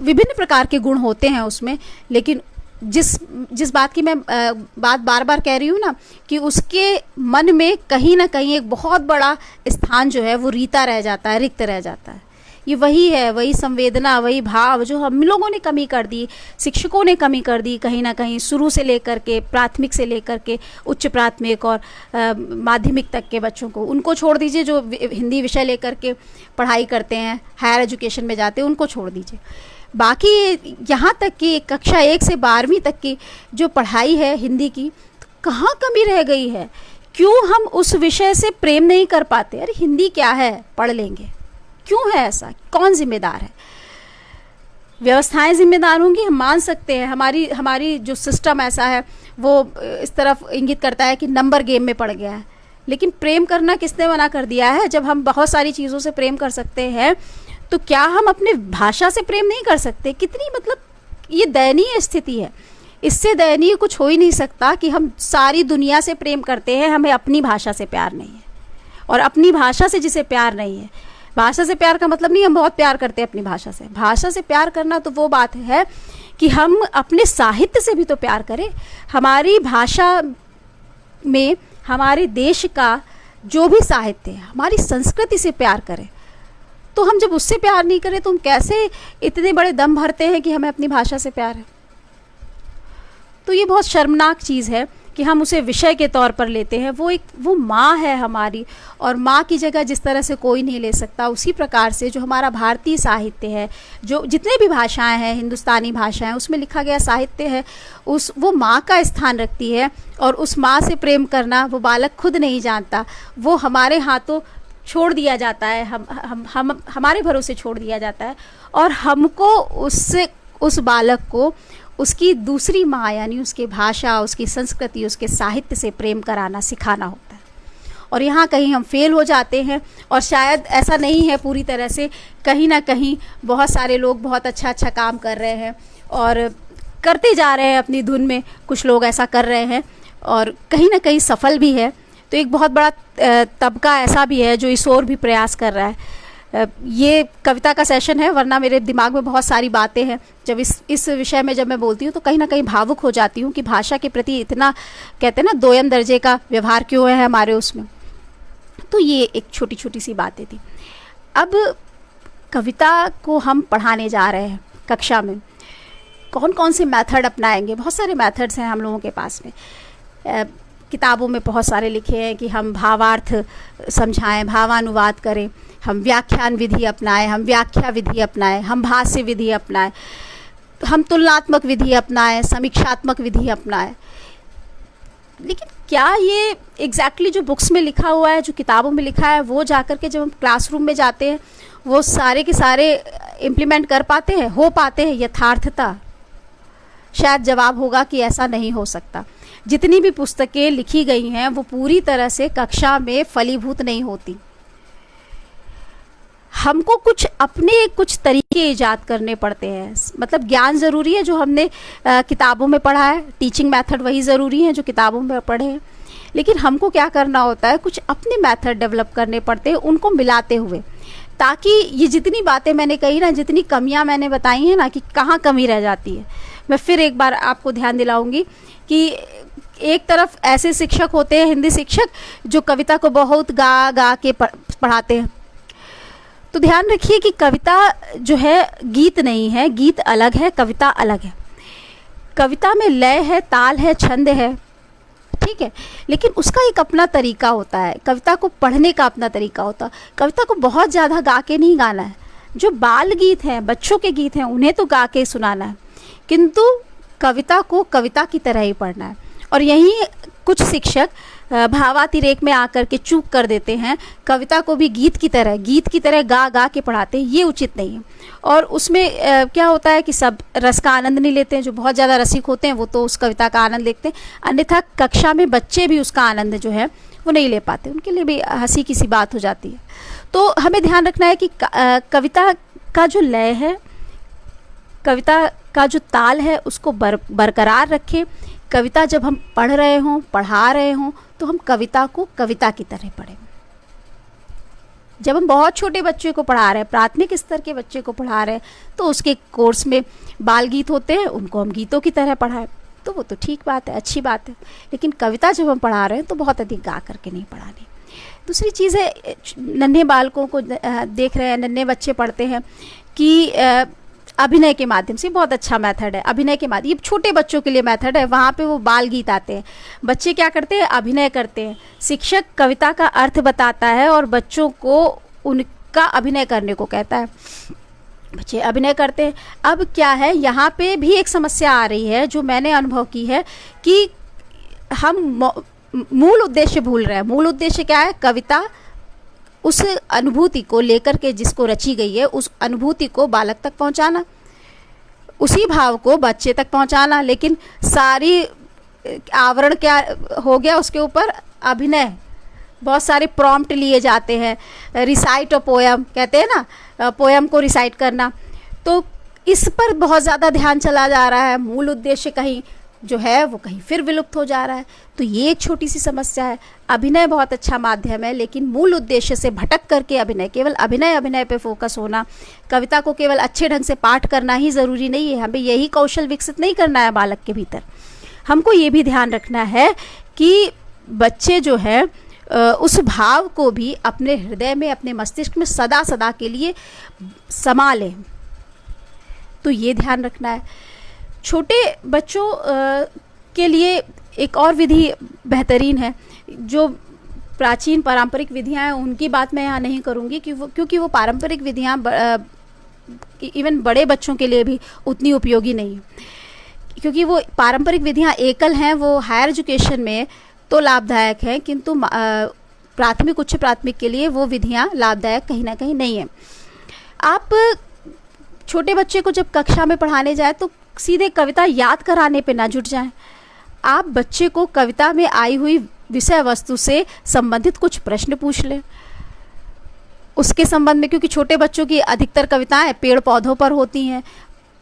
विभिन्न प्रकार के गुण होते हैं उसमें, लेकिन जिस बात की मैं बात बार बार कह रही हूँ ना, कि उसके मन में कहीं ना कहीं एक बहुत बड़ा स्थान जो है वो रीता रह जाता है, रिक्त रह जाता है। ये वही है, वही संवेदना, वही भाव जो हम लोगों ने कमी कर दी, शिक्षकों ने कमी कर दी कहीं ना कहीं, शुरू से लेकर के, प्राथमिक से लेकर के उच्च प्राथमिक और माध्यमिक तक के बच्चों को, उनको छोड़ दीजिए। जो हिंदी विषय लेकर के पढ़ाई करते हैं, हायर एजुकेशन में जाते हैं, उनको छोड़ दीजिए। बाकी यहाँ तक कि कक्षा 1 से 12वीं तक की जो पढ़ाई है हिंदी की, तो कहाँ कमी रह गई है? क्यों हम उस विषय से प्रेम नहीं कर पाते? अरे हिंदी क्या है, पढ़ लेंगे। क्यों है ऐसा? कौन जिम्मेदार है? व्यवस्थाएं जिम्मेदार होंगी, हम मान सकते हैं। हमारी जो सिस्टम ऐसा है वो इस तरफ इंगित करता है कि नंबर गेम में पड़ गया है। लेकिन प्रेम करना किसने मना कर दिया है? जब हम बहुत सारी चीज़ों से प्रेम कर सकते हैं, तो क्या हम अपने भाषा से प्रेम नहीं कर सकते? कितनी ये दयनीय स्थिति है। इससे दयनीय कुछ हो ही नहीं सकता कि हम सारी दुनिया से प्रेम करते हैं, हमें अपनी भाषा से प्यार नहीं है। और अपनी भाषा से जिसे प्यार नहीं है, भाषा से प्यार का मतलब नहीं हम बहुत प्यार करते हैं अपनी भाषा से। भाषा से प्यार करना तो वो बात है कि हम अपने साहित्य से भी तो प्यार करें। हमारी भाषा में हमारे देश का जो भी साहित्य है, हमारी संस्कृति से प्यार करें। तो हम जब उससे प्यार नहीं करें तो हम कैसे इतने बड़े दम भरते हैं कि हमें अपनी भाषा से प्यार है? तो ये बहुत शर्मनाक चीज़ है कि हम उसे विषय के तौर पर लेते हैं। वो माँ है हमारी, और माँ की जगह जिस तरह से कोई नहीं ले सकता, उसी प्रकार से जो हमारा भारतीय साहित्य है, जो जितने भी भाषाएं हैं, हिंदुस्तानी भाषाएं, उसमें लिखा गया साहित्य है, वो माँ का स्थान रखती है। और उस माँ से प्रेम करना वो बालक खुद नहीं जानता, वो हमारे हाथों छोड़ दिया जाता है, हम हमारे भरोसे छोड़ दिया जाता है। और हमको उस बालक को उसकी दूसरी माँ यानी उसकी भाषा, उसकी संस्कृति, उसके साहित्य से प्रेम कराना, सिखाना होता है। और यहाँ कहीं हम फेल हो जाते हैं। और शायद ऐसा नहीं है पूरी तरह से, कहीं ना कहीं बहुत सारे लोग बहुत अच्छा काम कर रहे हैं और करते जा रहे हैं अपनी धुन में। कुछ लोग ऐसा कर रहे हैं और कहीं ना कहीं सफल भी है। तो एक बहुत बड़ा तबका ऐसा भी है जो इस ओर भी प्रयास कर रहा है। ये कविता का सेशन है, वरना मेरे दिमाग में बहुत सारी बातें हैं। जब इस विषय में जब मैं बोलती हूँ तो कहीं ना कहीं भावुक हो जाती हूँ कि भाषा के प्रति इतना, कहते हैं ना, दोयम दर्जे का व्यवहार क्यों है हमारे उसमें। तो ये एक छोटी छोटी सी बातें थी। अब कविता को हम पढ़ाने जा रहे हैं कक्षा में, कौन कौन से मेथड अपनाएंगे? बहुत सारे मेथड्स हैं हम लोगों के पास में। किताबों में बहुत सारे लिखे हैं कि हम भावार्थ समझाएं, भावानुवाद करें, हम व्याख्यान विधि अपनाएं, हम व्याख्या विधि अपनाएं, हम भाष्य विधि अपनाएं, हम तुलनात्मक विधि अपनाएं, समीक्षात्मक विधि अपनाएं। लेकिन क्या ये एग्जैक्टली जो बुक्स में लिखा हुआ है, जो किताबों में लिखा है, वो जाकर के जब हम क्लासरूम में जाते हैं वो सारे के सारे इम्प्लीमेंट कर पाते हैं, हो पाते हैं? यथार्थता शायद जवाब होगा कि ऐसा नहीं हो सकता। जितनी भी पुस्तकें लिखी गई हैं वो पूरी तरह से कक्षा में फलीभूत नहीं होती। हमको कुछ तरीके ईजाद करने पड़ते हैं। मतलब ज्ञान ज़रूरी है जो हमने किताबों में पढ़ा है, टीचिंग मेथड वही ज़रूरी है जो किताबों में पढ़े हैं, लेकिन हमको क्या करना होता है, कुछ अपने मेथड डेवलप करने पड़ते हैं उनको मिलाते हुए, ताकि ये जितनी बातें मैंने कही ना, जितनी कमियां मैंने बताई हैं ना कि कहाँ कमी रह जाती है, मैं फिर एक बार आपको ध्यान दिलाऊंगी कि एक तरफ ऐसे शिक्षक होते हैं, हिंदी शिक्षक, जो कविता को बहुत गा गा के पढ़ाते हैं। तो ध्यान रखिए कि कविता जो है गीत नहीं है, गीत अलग है, कविता अलग है। कविता में लय है, ताल है, छंद है, ठीक है, लेकिन उसका एक अपना तरीका होता है। कविता को पढ़ने का अपना तरीका होता है। कविता को बहुत ज़्यादा गा के नहीं गाना है। जो बाल गीत हैं, बच्चों के गीत हैं, उन्हें तो गा के सुनाना है, किंतु कविता को कविता की तरह ही पढ़ना है। और यही कुछ शिक्षक भावातिरेक में आकर के चूक कर देते हैं, कविता को भी गीत की तरह गा गा के पढ़ाते हैं। ये उचित नहीं है। और उसमें क्या होता है कि सब रस का आनंद नहीं लेते हैं। जो बहुत ज़्यादा रसिक होते हैं वो तो उस कविता का आनंद लेते हैं, अन्यथा कक्षा में बच्चे भी उसका आनंद जो है वो नहीं ले पाते, उनके लिए भी हंसी की सी बात हो जाती है। तो हमें ध्यान रखना है कि कविता का जो लय है, कविता का जो ताल है, उसको बरकरार रखें। कविता जब हम पढ़ रहे हों, पढ़ा रहे हों, तो हम कविता को कविता की तरह पढ़ें। जब हम बहुत छोटे बच्चे को पढ़ा रहे हैं, प्राथमिक स्तर के बच्चे को पढ़ा रहे हैं, तो उसके कोर्स में बाल गीत होते हैं, उनको हम गीतों की तरह पढ़ाएं, तो वो तो ठीक बात है, अच्छी बात है। लेकिन कविता जब हम पढ़ा रहे हैं तो बहुत अधिक गा करके नहीं पढ़ानी। दूसरी चीज़ है, नन्हे बालकों को देख रहे हैं, नन्हे बच्चे पढ़ते हैं कि अभिनय के माध्यम से, बहुत अच्छा मेथड है अभिनय के माध्यम, ये छोटे बच्चों के लिए मेथड है। वहाँ पे वो बाल गीत आते हैं, बच्चे क्या करते हैं, अभिनय करते हैं। शिक्षक कविता का अर्थ बताता है और बच्चों को उनका अभिनय करने को कहता है, बच्चे अभिनय करते हैं। अब क्या है, यहाँ पे भी एक समस्या आ रही है जो मैंने अनुभव की है कि हम मूल उद्देश्य भूल रहे हैं। मूल उद्देश्य क्या है, कविता उस अनुभूति को लेकर के जिसको रची गई है, उस अनुभूति को बालक तक पहुंचाना, उसी भाव को बच्चे तक पहुंचाना। लेकिन सारी आवरण क्या हो गया उसके ऊपर, अभिनय। बहुत सारे प्रॉम्प्ट लिए जाते हैं, रिसाइट अ पोयम कहते हैं ना, पोयम को रिसाइट करना। तो इस पर बहुत ज़्यादा ध्यान चला जा रहा है, मूल उद्देश्य कहीं जो है वो कहीं फिर विलुप्त हो जा रहा है। तो ये एक छोटी सी समस्या है। अभिनय बहुत अच्छा माध्यम है, लेकिन मूल उद्देश्य से भटक करके अभिनय, केवल अभिनय पे फोकस होना, कविता को केवल अच्छे ढंग से पाठ करना ही ज़रूरी नहीं है। हमें यही कौशल विकसित नहीं करना है बालक के भीतर। हमको ये भी ध्यान रखना है कि बच्चे जो है उस भाव को भी अपने हृदय में, अपने मस्तिष्क में सदा सदा के लिए समा लें। तो ये ध्यान रखना है। छोटे बच्चों के लिए एक और विधि बेहतरीन है। जो प्राचीन पारंपरिक विधियां हैं उनकी बात मैं यहाँ नहीं करूँगी क्योंकि वो पारंपरिक विधियां इवन बड़े बच्चों के लिए भी उतनी उपयोगी नहीं है, क्योंकि वो पारंपरिक विधियां एकल हैं। वो हायर एजुकेशन में तो लाभदायक हैं, किंतु प्राथमिक, उच्च प्राथमिक के लिए वो विधियां लाभदायक कहीं ना कहीं नहीं है। आप छोटे बच्चे को जब कक्षा में पढ़ाने जाए तो सीधे कविता याद कराने पे ना जुट जाएं। आप बच्चे को कविता में आई हुई विषय वस्तु से संबंधित कुछ प्रश्न पूछ लें उसके संबंध में, क्योंकि छोटे बच्चों की अधिकतर कविताएं पेड़ पौधों पर होती हैं,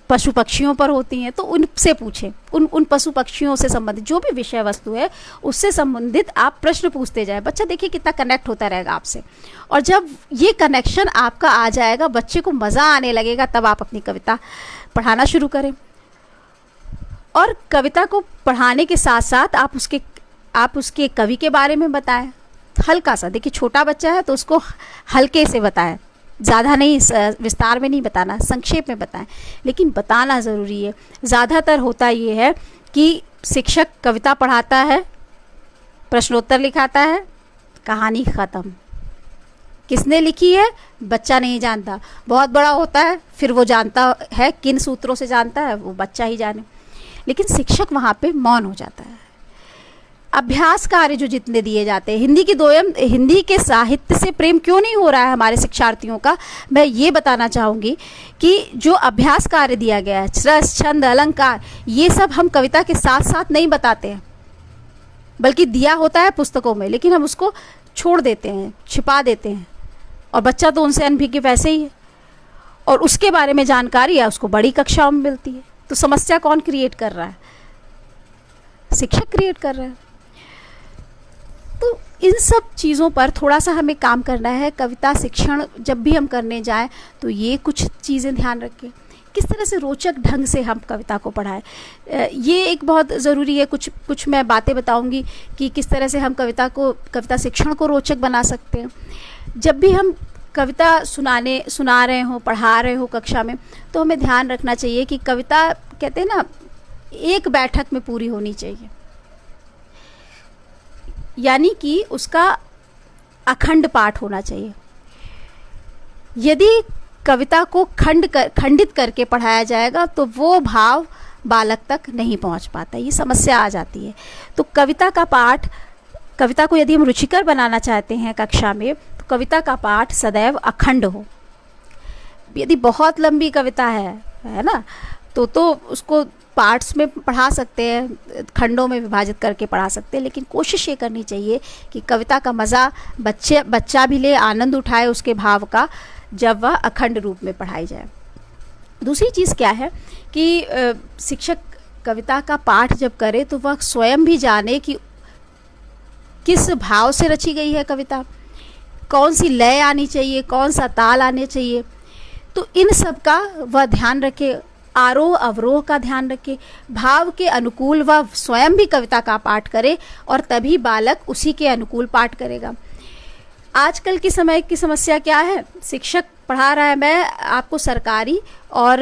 पशु पक्षियों पर होती हैं तो उनसे पूछें, उन पशु पक्षियों से संबंधित जो भी विषय वस्तु है उससे संबंधित आप प्रश्न पूछते जाए। बच्चा देखिए कितना कनेक्ट होता रहेगा आपसे, और जब ये कनेक्शन आपका आ जाएगा, बच्चे को मज़ा आने लगेगा, तब आप अपनी कविता पढ़ाना शुरू करें। और कविता को पढ़ाने के साथ साथ आप उसके कवि के बारे में बताएं, हल्का सा। देखिए छोटा बच्चा है तो उसको हल्के से बताएं, ज़्यादा नहीं, विस्तार में नहीं बताना, संक्षेप में बताएं, लेकिन बताना ज़रूरी है। ज़्यादातर होता ये है कि शिक्षक कविता पढ़ाता है, प्रश्नोत्तर लिखाता है, कहानी ख़त्म। किसने लिखी है बच्चा नहीं जानता, बहुत बड़ा होता है फिर वो जानता है, किन सूत्रों से जानता है वो बच्चा ही जाने, लेकिन शिक्षक वहाँ पे मौन हो जाता है। अभ्यास कार्य जो जितने दिए जाते हैं, हिंदी के साहित्य से प्रेम क्यों नहीं हो रहा है हमारे शिक्षार्थियों का, मैं ये बताना चाहूँगी कि जो अभ्यास कार्य दिया गया है, रस, छंद, अलंकार, ये सब हम कविता के साथ साथ नहीं बताते हैं, बल्कि दिया होता है पुस्तकों में, लेकिन हम उसको छोड़ देते हैं, छिपा देते हैं, और बच्चा तो उनसे अनभिज्ञ वैसे ही है, और उसके बारे में जानकारी है उसको बड़ी कक्षाओं में मिलती है। तो समस्या कौन क्रिएट कर रहा है? शिक्षक क्रिएट कर रहा है। तो इन सब चीज़ों पर थोड़ा सा हमें काम करना है। कविता शिक्षण जब भी हम करने जाएं तो ये कुछ चीज़ें ध्यान रखें, किस तरह से रोचक ढंग से हम कविता को पढ़ाएं, ये एक बहुत ज़रूरी है। कुछ मैं बातें बताऊंगी कि किस तरह से हम कविता शिक्षण को रोचक बना सकते हैं। जब भी हम कविता सुना रहे हो, पढ़ा रहे हो कक्षा में, तो हमें ध्यान रखना चाहिए कि कविता कहते हैं ना, एक बैठक में पूरी होनी चाहिए, यानी कि उसका अखंड पाठ होना चाहिए। यदि कविता को खंडित करके पढ़ाया जाएगा तो वो भाव बालक तक नहीं पहुंच पाता, ये समस्या आ जाती है। तो कविता को यदि हम रुचिकर बनाना चाहते हैं कक्षा में, तो कविता का पाठ सदैव अखंड हो। यदि बहुत लंबी कविता है ना, तो उसको पार्ट्स में पढ़ा सकते हैं, खंडों में विभाजित करके पढ़ा सकते हैं, लेकिन कोशिश ये करनी चाहिए कि कविता का मज़ा बच्चा भी ले, आनंद उठाए उसके भाव का, जब वह अखंड रूप में पढ़ाई जाए। दूसरी चीज़ क्या है कि शिक्षक कविता का पाठ जब करे तो वह स्वयं भी जाने कि किस भाव से रची गई है कविता, कौन सी लय आनी चाहिए, कौन सा ताल आने चाहिए। तो इन सब का वह ध्यान रखे, आरोह अवरोह का ध्यान रखे, भाव के अनुकूल वह स्वयं भी कविता का पाठ करे, और तभी बालक उसी के अनुकूल पाठ करेगा। आजकल की समय की समस्या क्या है, शिक्षक पढ़ा रहा है, मैं आपको सरकारी और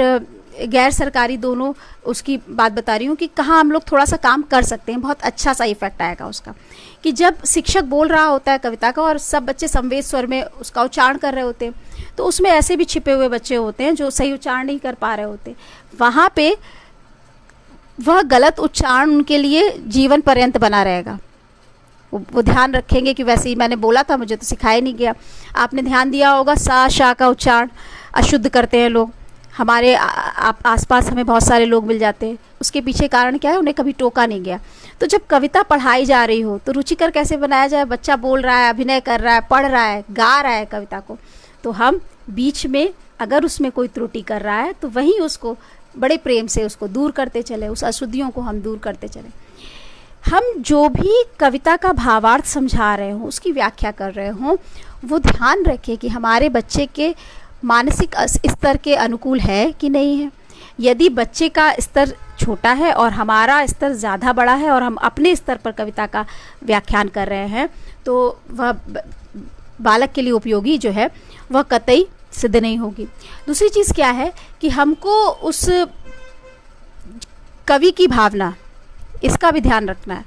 गैर सरकारी दोनों उसकी बात बता रही हूँ कि कहाँ हम लोग थोड़ा सा काम कर सकते हैं, बहुत अच्छा सा इफेक्ट आएगा उसका, कि जब शिक्षक बोल रहा होता है कविता का और सब बच्चे संवेद स्वर में उसका उच्चारण कर रहे होते हैं, तो उसमें ऐसे भी छिपे हुए बच्चे होते हैं जो सही उच्चारण नहीं कर पा रहे होते। वहाँ पे वह गलत उच्चारण उनके लिए जीवन पर्यंत बना रहेगा। वो ध्यान रखेंगे कि वैसे ही मैंने बोला था, मुझे तो सिखाया नहीं गया। आपने ध्यान दिया होगा, सा शा का उच्चारण अशुद्ध करते हैं लोग, हमारे आसपास हमें बहुत सारे लोग मिल जाते हैं। उसके पीछे कारण क्या है, उन्हें कभी टोका नहीं गया। तो जब कविता पढ़ाई जा रही हो तो रुचिकर कैसे बनाया जाए, बच्चा बोल रहा है, अभिनय कर रहा है, पढ़ रहा है, गा रहा है कविता को, तो हम बीच में अगर उसमें कोई त्रुटि कर रहा है तो वहीं उसको बड़े प्रेम से उसको दूर करते चले, उस अशुद्धियों को हम दूर करते चले। हम जो भी कविता का भावार्थ समझा रहे हों, उसकी व्याख्या कर रहे हों, वो ध्यान रखें कि हमारे बच्चे के मानसिक स्तर के अनुकूल है कि नहीं है। यदि बच्चे का स्तर छोटा है और हमारा स्तर ज़्यादा बड़ा है और हम अपने स्तर पर कविता का व्याख्यान कर रहे हैं, तो वह बालक के लिए उपयोगी जो है वह कतई सिद्ध नहीं होगी। दूसरी चीज़ क्या है कि हमको उस कवि की भावना, इसका भी ध्यान रखना है।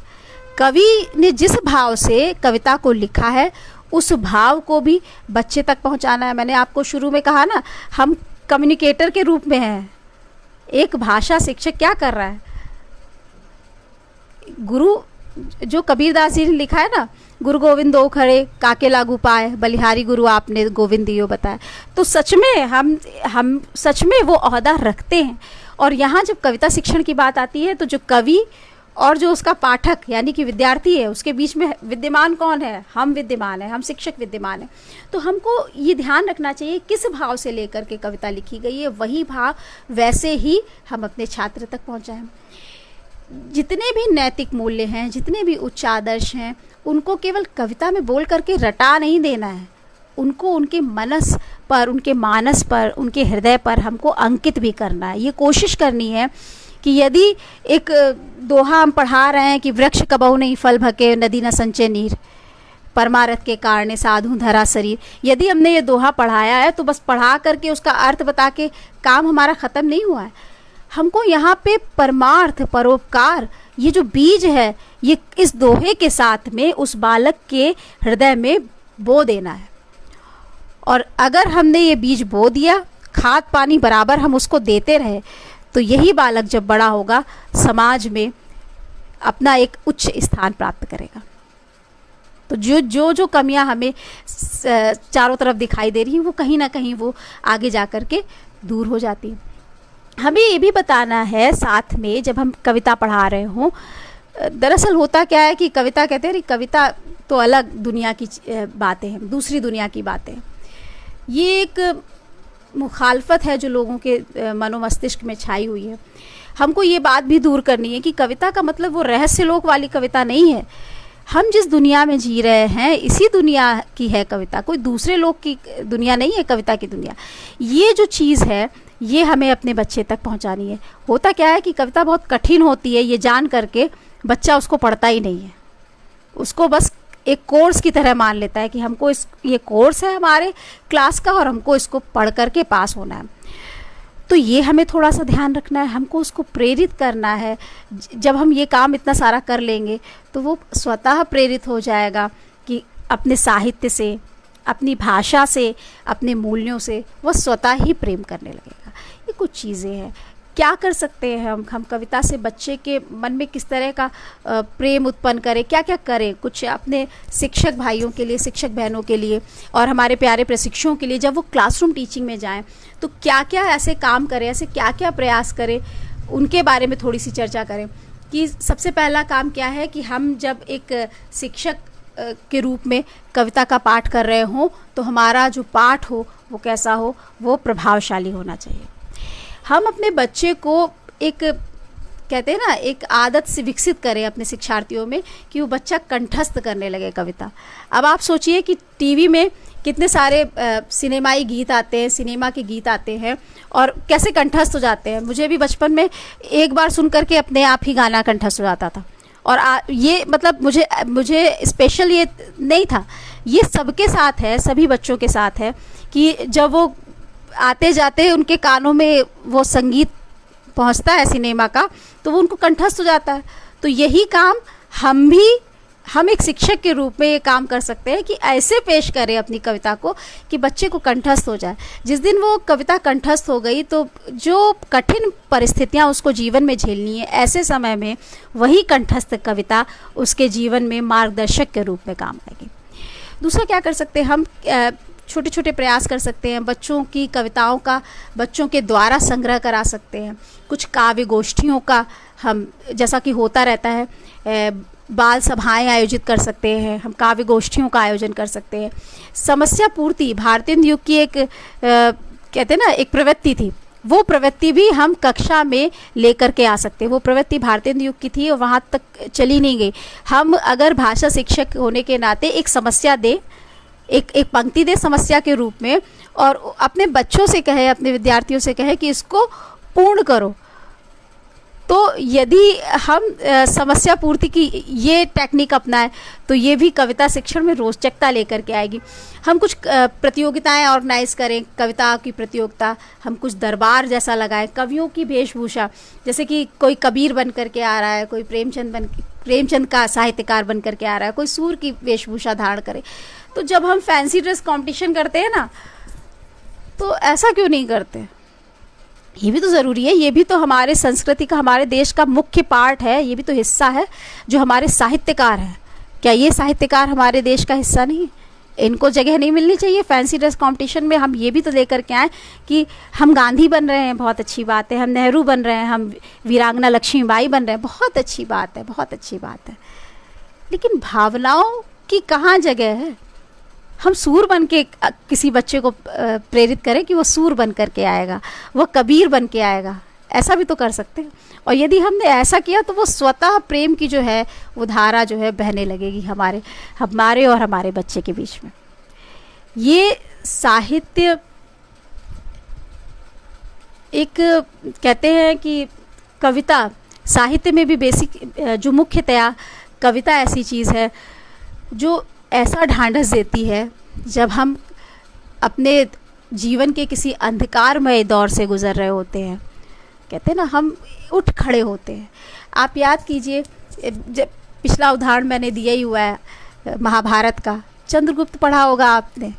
कवि ने जिस भाव से कविता को लिखा है उस भाव को भी बच्चे तक पहुंचाना है। मैंने आपको शुरू में कहा ना, हम कम्युनिकेटर के रूप में हैं। एक भाषा शिक्षक क्या कर रहा है, गुरु जो कबीरदास जी ने लिखा है ना, गुरु गोविंद दो खड़े काके लागू पाए, बलिहारी गुरु आपने गोविंद दियो बताया। तो सच में हम सच में वो ओहदा रखते हैं। और यहाँ जब कविता शिक्षण की बात आती है तो जो कवि और जो उसका पाठक यानी कि विद्यार्थी है, उसके बीच में विद्यमान कौन है? हम विद्यमान हैं, हम शिक्षक विद्यमान हैं। तो हमको ये ध्यान रखना चाहिए किस भाव से लेकर के कविता लिखी गई है, वही भाव वैसे ही हम अपने छात्र तक पहुंचाएं। जितने भी नैतिक मूल्य हैं, जितने भी उच्च आदर्श हैं, उनको केवल कविता में बोल करके रटा नहीं देना है, उनको उनके मनस पर, उनके मानस पर, उनके हृदय पर हमको अंकित भी करना है। ये कोशिश करनी है कि यदि एक दोहा हम पढ़ा रहे हैं कि वृक्ष कबहु नहीं फल भके, नदी न संचय नीर, परमारथ के कारणे साधु धरा शरीर, यदि हमने ये दोहा पढ़ाया है तो बस पढ़ा करके उसका अर्थ बता के काम हमारा ख़त्म नहीं हुआ है। हमको यहाँ पे परमार्थ, परोपकार, ये जो बीज है, ये इस दोहे के साथ में उस बालक के हृदय में बो देना है। और अगर हमने ये बीज बो दिया, खाद पानी बराबर हम उसको देते रहे, तो यही बालक जब बड़ा होगा समाज में अपना एक उच्च स्थान प्राप्त करेगा। तो जो कमियां हमें चारों तरफ दिखाई दे रही हैं, वो कहीं ना कहीं वो आगे जा कर के दूर हो जाती हैं। हमें ये भी बताना है साथ में, जब हम कविता पढ़ा रहे हों, दरअसल होता क्या है कि कविता कहते हैं, कविता तो अलग दुनिया की बातें हैं, दूसरी दुनिया की बातें। ये एक मुखालफत है जो लोगों के मनोमस्तिष्क में छाई हुई है। हमको ये बात भी दूर करनी है कि कविता का मतलब वो रहस्य लोक वाली कविता नहीं है। हम जिस दुनिया में जी रहे हैं, इसी दुनिया की है कविता, कोई दूसरे लोक की दुनिया नहीं है कविता की दुनिया। ये जो चीज़ है, ये हमें अपने बच्चे तक पहुंचानी है। होता क्या है कि कविता बहुत कठिन होती है, ये जान करके बच्चा उसको पढ़ता ही नहीं है, उसको बस एक कोर्स की तरह मान लेता है कि हमको ये कोर्स है हमारे क्लास का और हमको इसको पढ़ करके पास होना है। तो ये हमें थोड़ा सा ध्यान रखना है, हमको उसको प्रेरित करना है। जब हम ये काम इतना सारा कर लेंगे तो वो स्वतः प्रेरित हो जाएगा कि अपने साहित्य से, अपनी भाषा से, अपने मूल्यों से वह स्वतः ही प्रेम करने लगेगा। ये कुछ चीज़ें हैं। क्या कर सकते हैं हम कविता से बच्चे के मन में किस तरह का प्रेम उत्पन्न करें, क्या क्या करें, कुछ अपने शिक्षक भाइयों के लिए, शिक्षक बहनों के लिए और हमारे प्यारे प्रशिक्षुओं के लिए, जब वो क्लासरूम टीचिंग में जाएं तो क्या क्या ऐसे काम करें, ऐसे क्या क्या प्रयास करें, उनके बारे में थोड़ी सी चर्चा करें। कि सबसे पहला काम क्या है कि हम जब एक शिक्षक के रूप में कविता का पाठ कर रहे हों तो हमारा जो पाठ हो वो कैसा हो, वो प्रभावशाली होना चाहिए। हम अपने बच्चे को एक, कहते हैं ना, एक आदत से विकसित करें अपने शिक्षार्थियों में कि वो बच्चा कंठस्थ करने लगे कविता। अब आप सोचिए कि टीवी में कितने सारे सिनेमाई गीत आते हैं, सिनेमा के गीत आते हैं और कैसे कंठस्थ हो जाते हैं। मुझे भी बचपन में एक बार सुन करके अपने आप ही गाना कंठस्थ हो जाता था। और ये मतलब मुझे स्पेशल ये नहीं था, ये सबके साथ है, सभी बच्चों के साथ है कि जब वो आते जाते उनके कानों में वो संगीत पहुंचता है सिनेमा का, तो वो उनको कंठस्थ हो जाता है। तो यही काम हम एक शिक्षक के रूप में ये काम कर सकते हैं कि ऐसे पेश करें अपनी कविता को कि बच्चे को कंठस्थ हो जाए। जिस दिन वो कविता कंठस्थ हो गई तो जो कठिन परिस्थितियां उसको जीवन में झेलनी है, ऐसे समय में वही कंठस्थ कविता उसके जीवन में मार्गदर्शक के रूप में काम आएगी। दूसरा क्या कर सकते हैं हम, छोटे छोटे प्रयास कर सकते हैं। बच्चों की कविताओं का बच्चों के द्वारा संग्रह करा सकते हैं। कुछ काव्य गोष्ठियों का हम, जैसा कि होता रहता है, बाल सभाएं आयोजित कर सकते हैं, हम काव्य गोष्ठियों का आयोजन कर सकते हैं। समस्या पूर्ति भारतीय युग की एक कहते हैं ना, एक प्रवृत्ति थी, वो प्रवृत्ति भी हम कक्षा में लेकर के आ सकते हैं। वो प्रवृत्ति भारतीय युग की थी और वहाँ तक चली नहीं गई। हम अगर भाषा शिक्षक होने के नाते एक समस्या दें, एक पंक्ति दे समस्या के रूप में, और अपने बच्चों से कहे, अपने विद्यार्थियों से कहे कि इसको पूर्ण करो, तो यदि हम समस्या पूर्ति की ये टेक्निक अपनाएं तो ये भी कविता शिक्षण में रोचकता लेकर के आएगी। हम कुछ प्रतियोगिताएं ऑर्गेनाइज करें, कविता की प्रतियोगिता, हम कुछ दरबार जैसा लगाएं, कवियों की वेशभूषा, जैसे कि कोई कबीर बन करके आ रहा है, कोई प्रेमचंद का साहित्यकार बन करके आ रहा है, कोई सूर की वेशभूषा धारण करे। तो जब हम फैंसी ड्रेस कंपटीशन करते हैं ना, तो ऐसा क्यों नहीं करते? ये भी तो ज़रूरी है, ये भी तो हमारे संस्कृति का, हमारे देश का मुख्य पार्ट है, ये भी तो हिस्सा है। जो हमारे साहित्यकार हैं, क्या ये साहित्यकार हमारे देश का हिस्सा नहीं? इनको जगह नहीं मिलनी चाहिए फैंसी ड्रेस कंपटीशन में? हम ये भी तो लेकर के आए कि हम गांधी बन रहे हैं, बहुत अच्छी बात है, हम नेहरू बन रहे हैं, हम वीरांगना लक्ष्मीबाई बन रहे हैं, बहुत अच्छी बात है, बहुत अच्छी बात है। लेकिन भावनाओं की कहाँ जगह है? हम सूर बन के किसी बच्चे को प्रेरित करें कि वो सूर बन करके आएगा, वो कबीर बन के आएगा, ऐसा भी तो कर सकते हैं। और यदि हमने ऐसा किया तो वो स्वतः प्रेम की जो है वो धारा जो है बहने लगेगी हमारे हमारे और हमारे बच्चे के बीच में। ये साहित्य एक कहते हैं कि कविता साहित्य में भी बेसिक जो मुख्यतया कविता ऐसी चीज़ है जो ऐसा ढांढस देती है जब हम अपने जीवन के किसी अंधकारमय दौर से गुजर रहे होते हैं। कहते हैं ना, हम उठ खड़े होते हैं। आप याद कीजिए, जब पिछला उदाहरण मैंने दिया ही हुआ है महाभारत का, चंद्रगुप्त पढ़ा होगा आपने,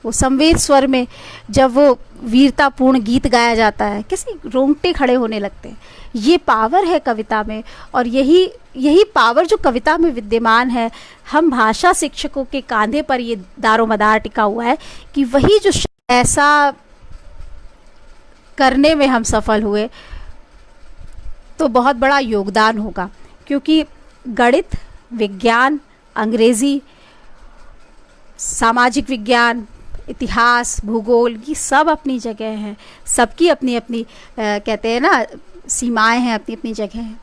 वो संवेद स्वर में जब वो वीरतापूर्ण गीत गाया जाता है, कैसे रोंगटे खड़े होने लगते हैं। ये पावर है कविता में, और यही पावर जो कविता में विद्यमान है, हम भाषा शिक्षकों के कांधे पर ये दारोमदार टिका हुआ है कि वही जो ऐसा करने में हम सफल हुए तो बहुत बड़ा योगदान होगा। क्योंकि गणित, विज्ञान, अंग्रेज़ी, सामाजिक विज्ञान, इतिहास, भूगोल, ये सब अपनी जगह हैं, सबकी अपनी अपनी कहते हैं ना सीमाएं हैं, अपनी अपनी जगह हैं।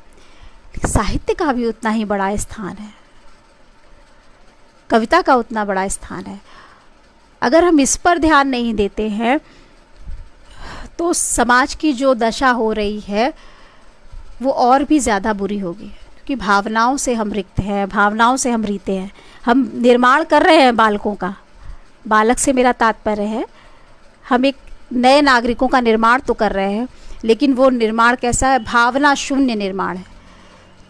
साहित्य का भी उतना ही बड़ा स्थान है, कविता का उतना बड़ा स्थान है। अगर हम इस पर ध्यान नहीं देते हैं तो समाज की जो दशा हो रही है वो और भी ज़्यादा बुरी होगी। क्योंकि भावनाओं से हम रिक्त हैं, भावनाओं से हम रीते हैं, हम निर्माण कर रहे हैं बालकों का। बालक से मेरा तात्पर्य है, हम एक नए नागरिकों का निर्माण तो कर रहे हैं, लेकिन वो निर्माण कैसा है? भावना शून्य निर्माण है।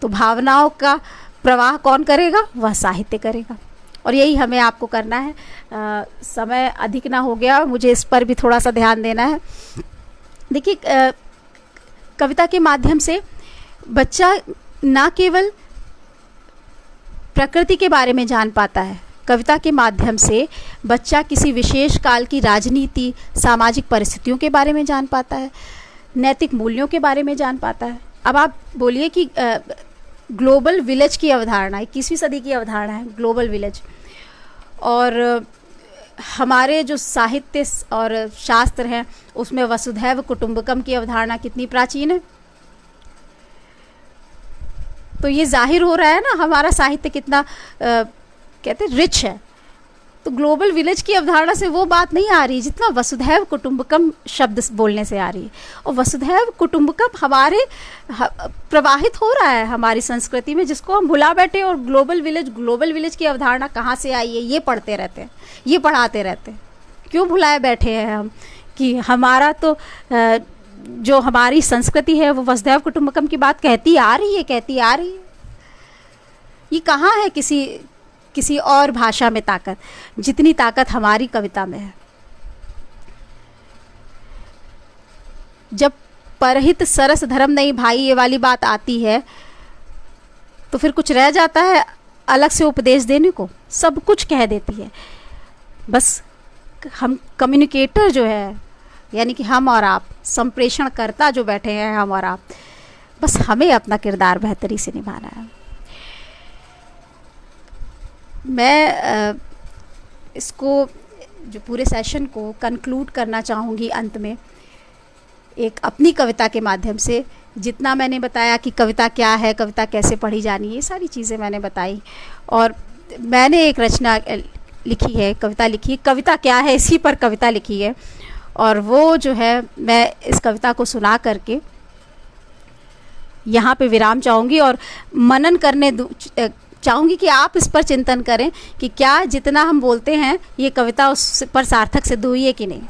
तो भावनाओं का प्रवाह कौन करेगा? वह साहित्य करेगा, और यही हमें आपको करना है। समय अधिक ना हो गया, मुझे इस पर भी थोड़ा सा ध्यान देना है। देखिए, कविता के माध्यम से बच्चा ना केवल प्रकृति के बारे में जान पाता है, कविता के माध्यम से बच्चा किसी विशेष काल की राजनीति, सामाजिक परिस्थितियों के बारे में जान पाता है, नैतिक मूल्यों के बारे में जान पाता है। अब आप बोलिए कि ग्लोबल विलेज की अवधारणा 21वीं सदी की अवधारणा है ग्लोबल विलेज, और हमारे जो साहित्य और शास्त्र हैं उसमें वसुधैव कुटुंबकम की अवधारणा कितनी प्राचीन है। तो ये जाहिर हो रहा है ना हमारा साहित्य कितना कहते हैं रिच है। तो ग्लोबल विलेज की अवधारणा से वो बात नहीं आ रही जितना वसुधैव कुटुंबकम शब्द बोलने से आ रही है। और वसुधैव कुटुंबकम हमारे प्रवाहित हो रहा है हमारी संस्कृति में, जिसको हम भुला बैठे। और ग्लोबल विलेज की अवधारणा कहाँ से आई है ये पढ़ते रहते हैं, ये पढ़ाते रहते हैं। क्यों भुलाए बैठे हैं हम कि हमारा तो जो हमारी संस्कृति है वो वसुधैव कुटुंबकम की बात कहती आ रही है। ये कहाँ है किसी और भाषा में ताकत, जितनी ताकत हमारी कविता में है। जब परहित सरस धर्म नहीं भाई ये वाली बात आती है तो फिर कुछ रह जाता है अलग से उपदेश देने को? सब कुछ कह देती है। बस हम कम्युनिकेटर जो है, यानी कि हम और आप, संप्रेषणकर्ता जो बैठे हैं हम और आप, बस हमें अपना किरदार बेहतरी से निभाना है। मैं इसको जो पूरे सेशन को कंक्लूड करना चाहूँगी अंत में एक अपनी कविता के माध्यम से। जितना मैंने बताया कि कविता क्या है, कविता कैसे पढ़ी जानी है, ये सारी चीज़ें मैंने बताई। और मैंने एक रचना लिखी है, कविता लिखी है, कविता क्या है इसी पर कविता लिखी है। और वो जो है मैं इस कविता को सुना करके यहाँ पे विराम चाहूँगी और मनन करने चाहूँगी कि आप इस पर चिंतन करें कि क्या जितना हम बोलते हैं ये कविता उस पर सार्थक सिद्ध हुई है कि नहीं।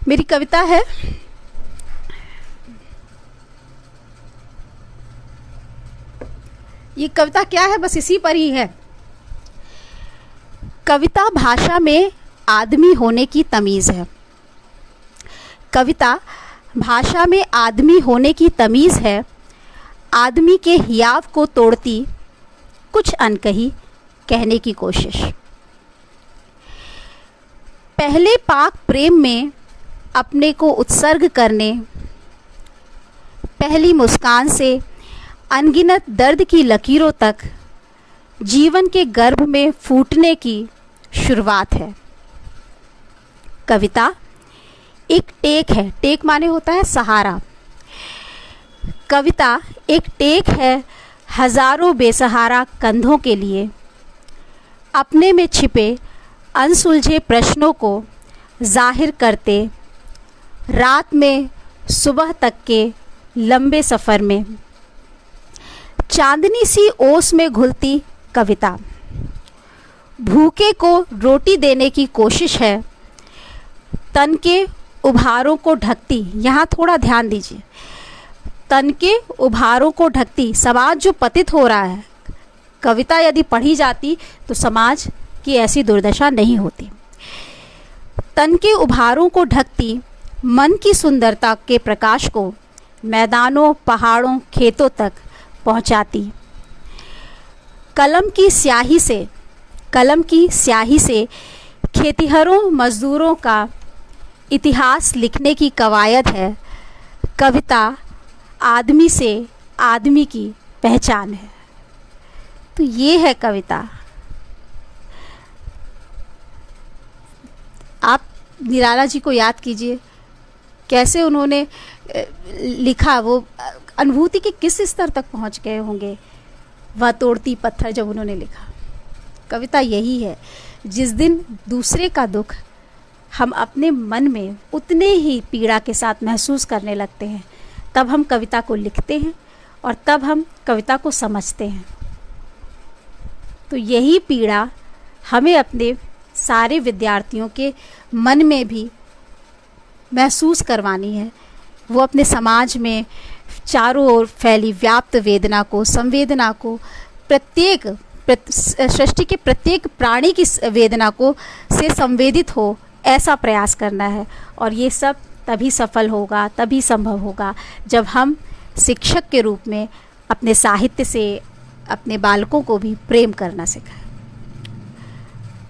मेरी कविता है ये कविता क्या है, बस इसी पर ही है। कविता भाषा में आदमी होने की तमीज़ है। कविता भाषा में आदमी होने की तमीज़ है। आदमी के हियाव को तोड़ती कुछ अनकही कहने की कोशिश। पहले पाक प्रेम में अपने को उत्सर्ग करने, पहली मुस्कान से अनगिनत दर्द की लकीरों तक जीवन के गर्भ में फूटने की शुरुआत है। कविता एक टेक है। टेक माने होता है सहारा। कविता एक टेक है हजारों बेसहारा कंधों के लिए, अपने में छिपे अनसुलझे प्रश्नों को जाहिर करते, रात में सुबह तक के लंबे सफ़र में। चांदनी सी ओस में घुलती कविता भूखे को रोटी देने की कोशिश है, तन के उभारों को ढकती। यहाँ थोड़ा ध्यान दीजिए, तन के उभारों को ढकती। समाज जो पतित हो रहा है, कविता यदि पढ़ी जाती तो समाज की ऐसी दुर्दशा नहीं होती। तन के उभारों को ढकती, मन की सुंदरता के प्रकाश को मैदानों, पहाड़ों, खेतों तक पहुंचाती। कलम की स्याही से खेतिहरों मजदूरों का इतिहास लिखने की कवायद है। कविता आदमी से आदमी की पहचान है। तो ये है कविता। आप निराला जी को याद कीजिए, कैसे उन्होंने लिखा, वो अनुभूति के किस स्तर तक पहुंच गए होंगे। वह तोड़ती पत्थर जब उन्होंने लिखा। कविता यही है, जिस दिन दूसरे का दुख हम अपने मन में उतने ही पीड़ा के साथ महसूस करने लगते हैं, तब हम कविता को लिखते हैं और तब हम कविता को समझते हैं। तो यही पीड़ा हमें अपने सारे विद्यार्थियों के मन में भी महसूस करवानी है। वो अपने समाज में चारों ओर फैली व्याप्त वेदना को, संवेदना को, सृष्टि के प्रत्येक प्राणी की वेदना को से संवेदित हो, ऐसा प्रयास करना है। और ये सब तभी सफल होगा, तभी संभव होगा जब हम शिक्षक के रूप में अपने साहित्य से अपने बालकों को भी प्रेम करना सिखाएं।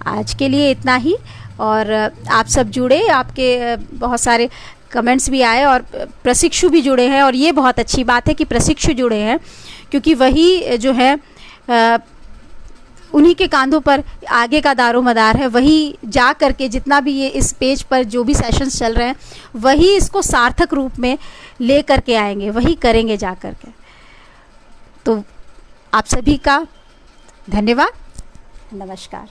आज के लिए इतना ही। और आप सब जुड़े, आपके बहुत सारे कमेंट्स भी आए और प्रशिक्षु भी जुड़े हैं, और ये बहुत अच्छी बात है कि प्रशिक्षु जुड़े हैं, क्योंकि वही जो है उन्हीं के कांधों पर आगे का दारोमदार है। वही जा करके जितना भी ये इस पेज पर जो भी सेशंस चल रहे हैं, वही इसको सार्थक रूप में ले करके आएंगे, वही करेंगे जा करके। तो आप सभी का धन्यवाद, नमस्कार।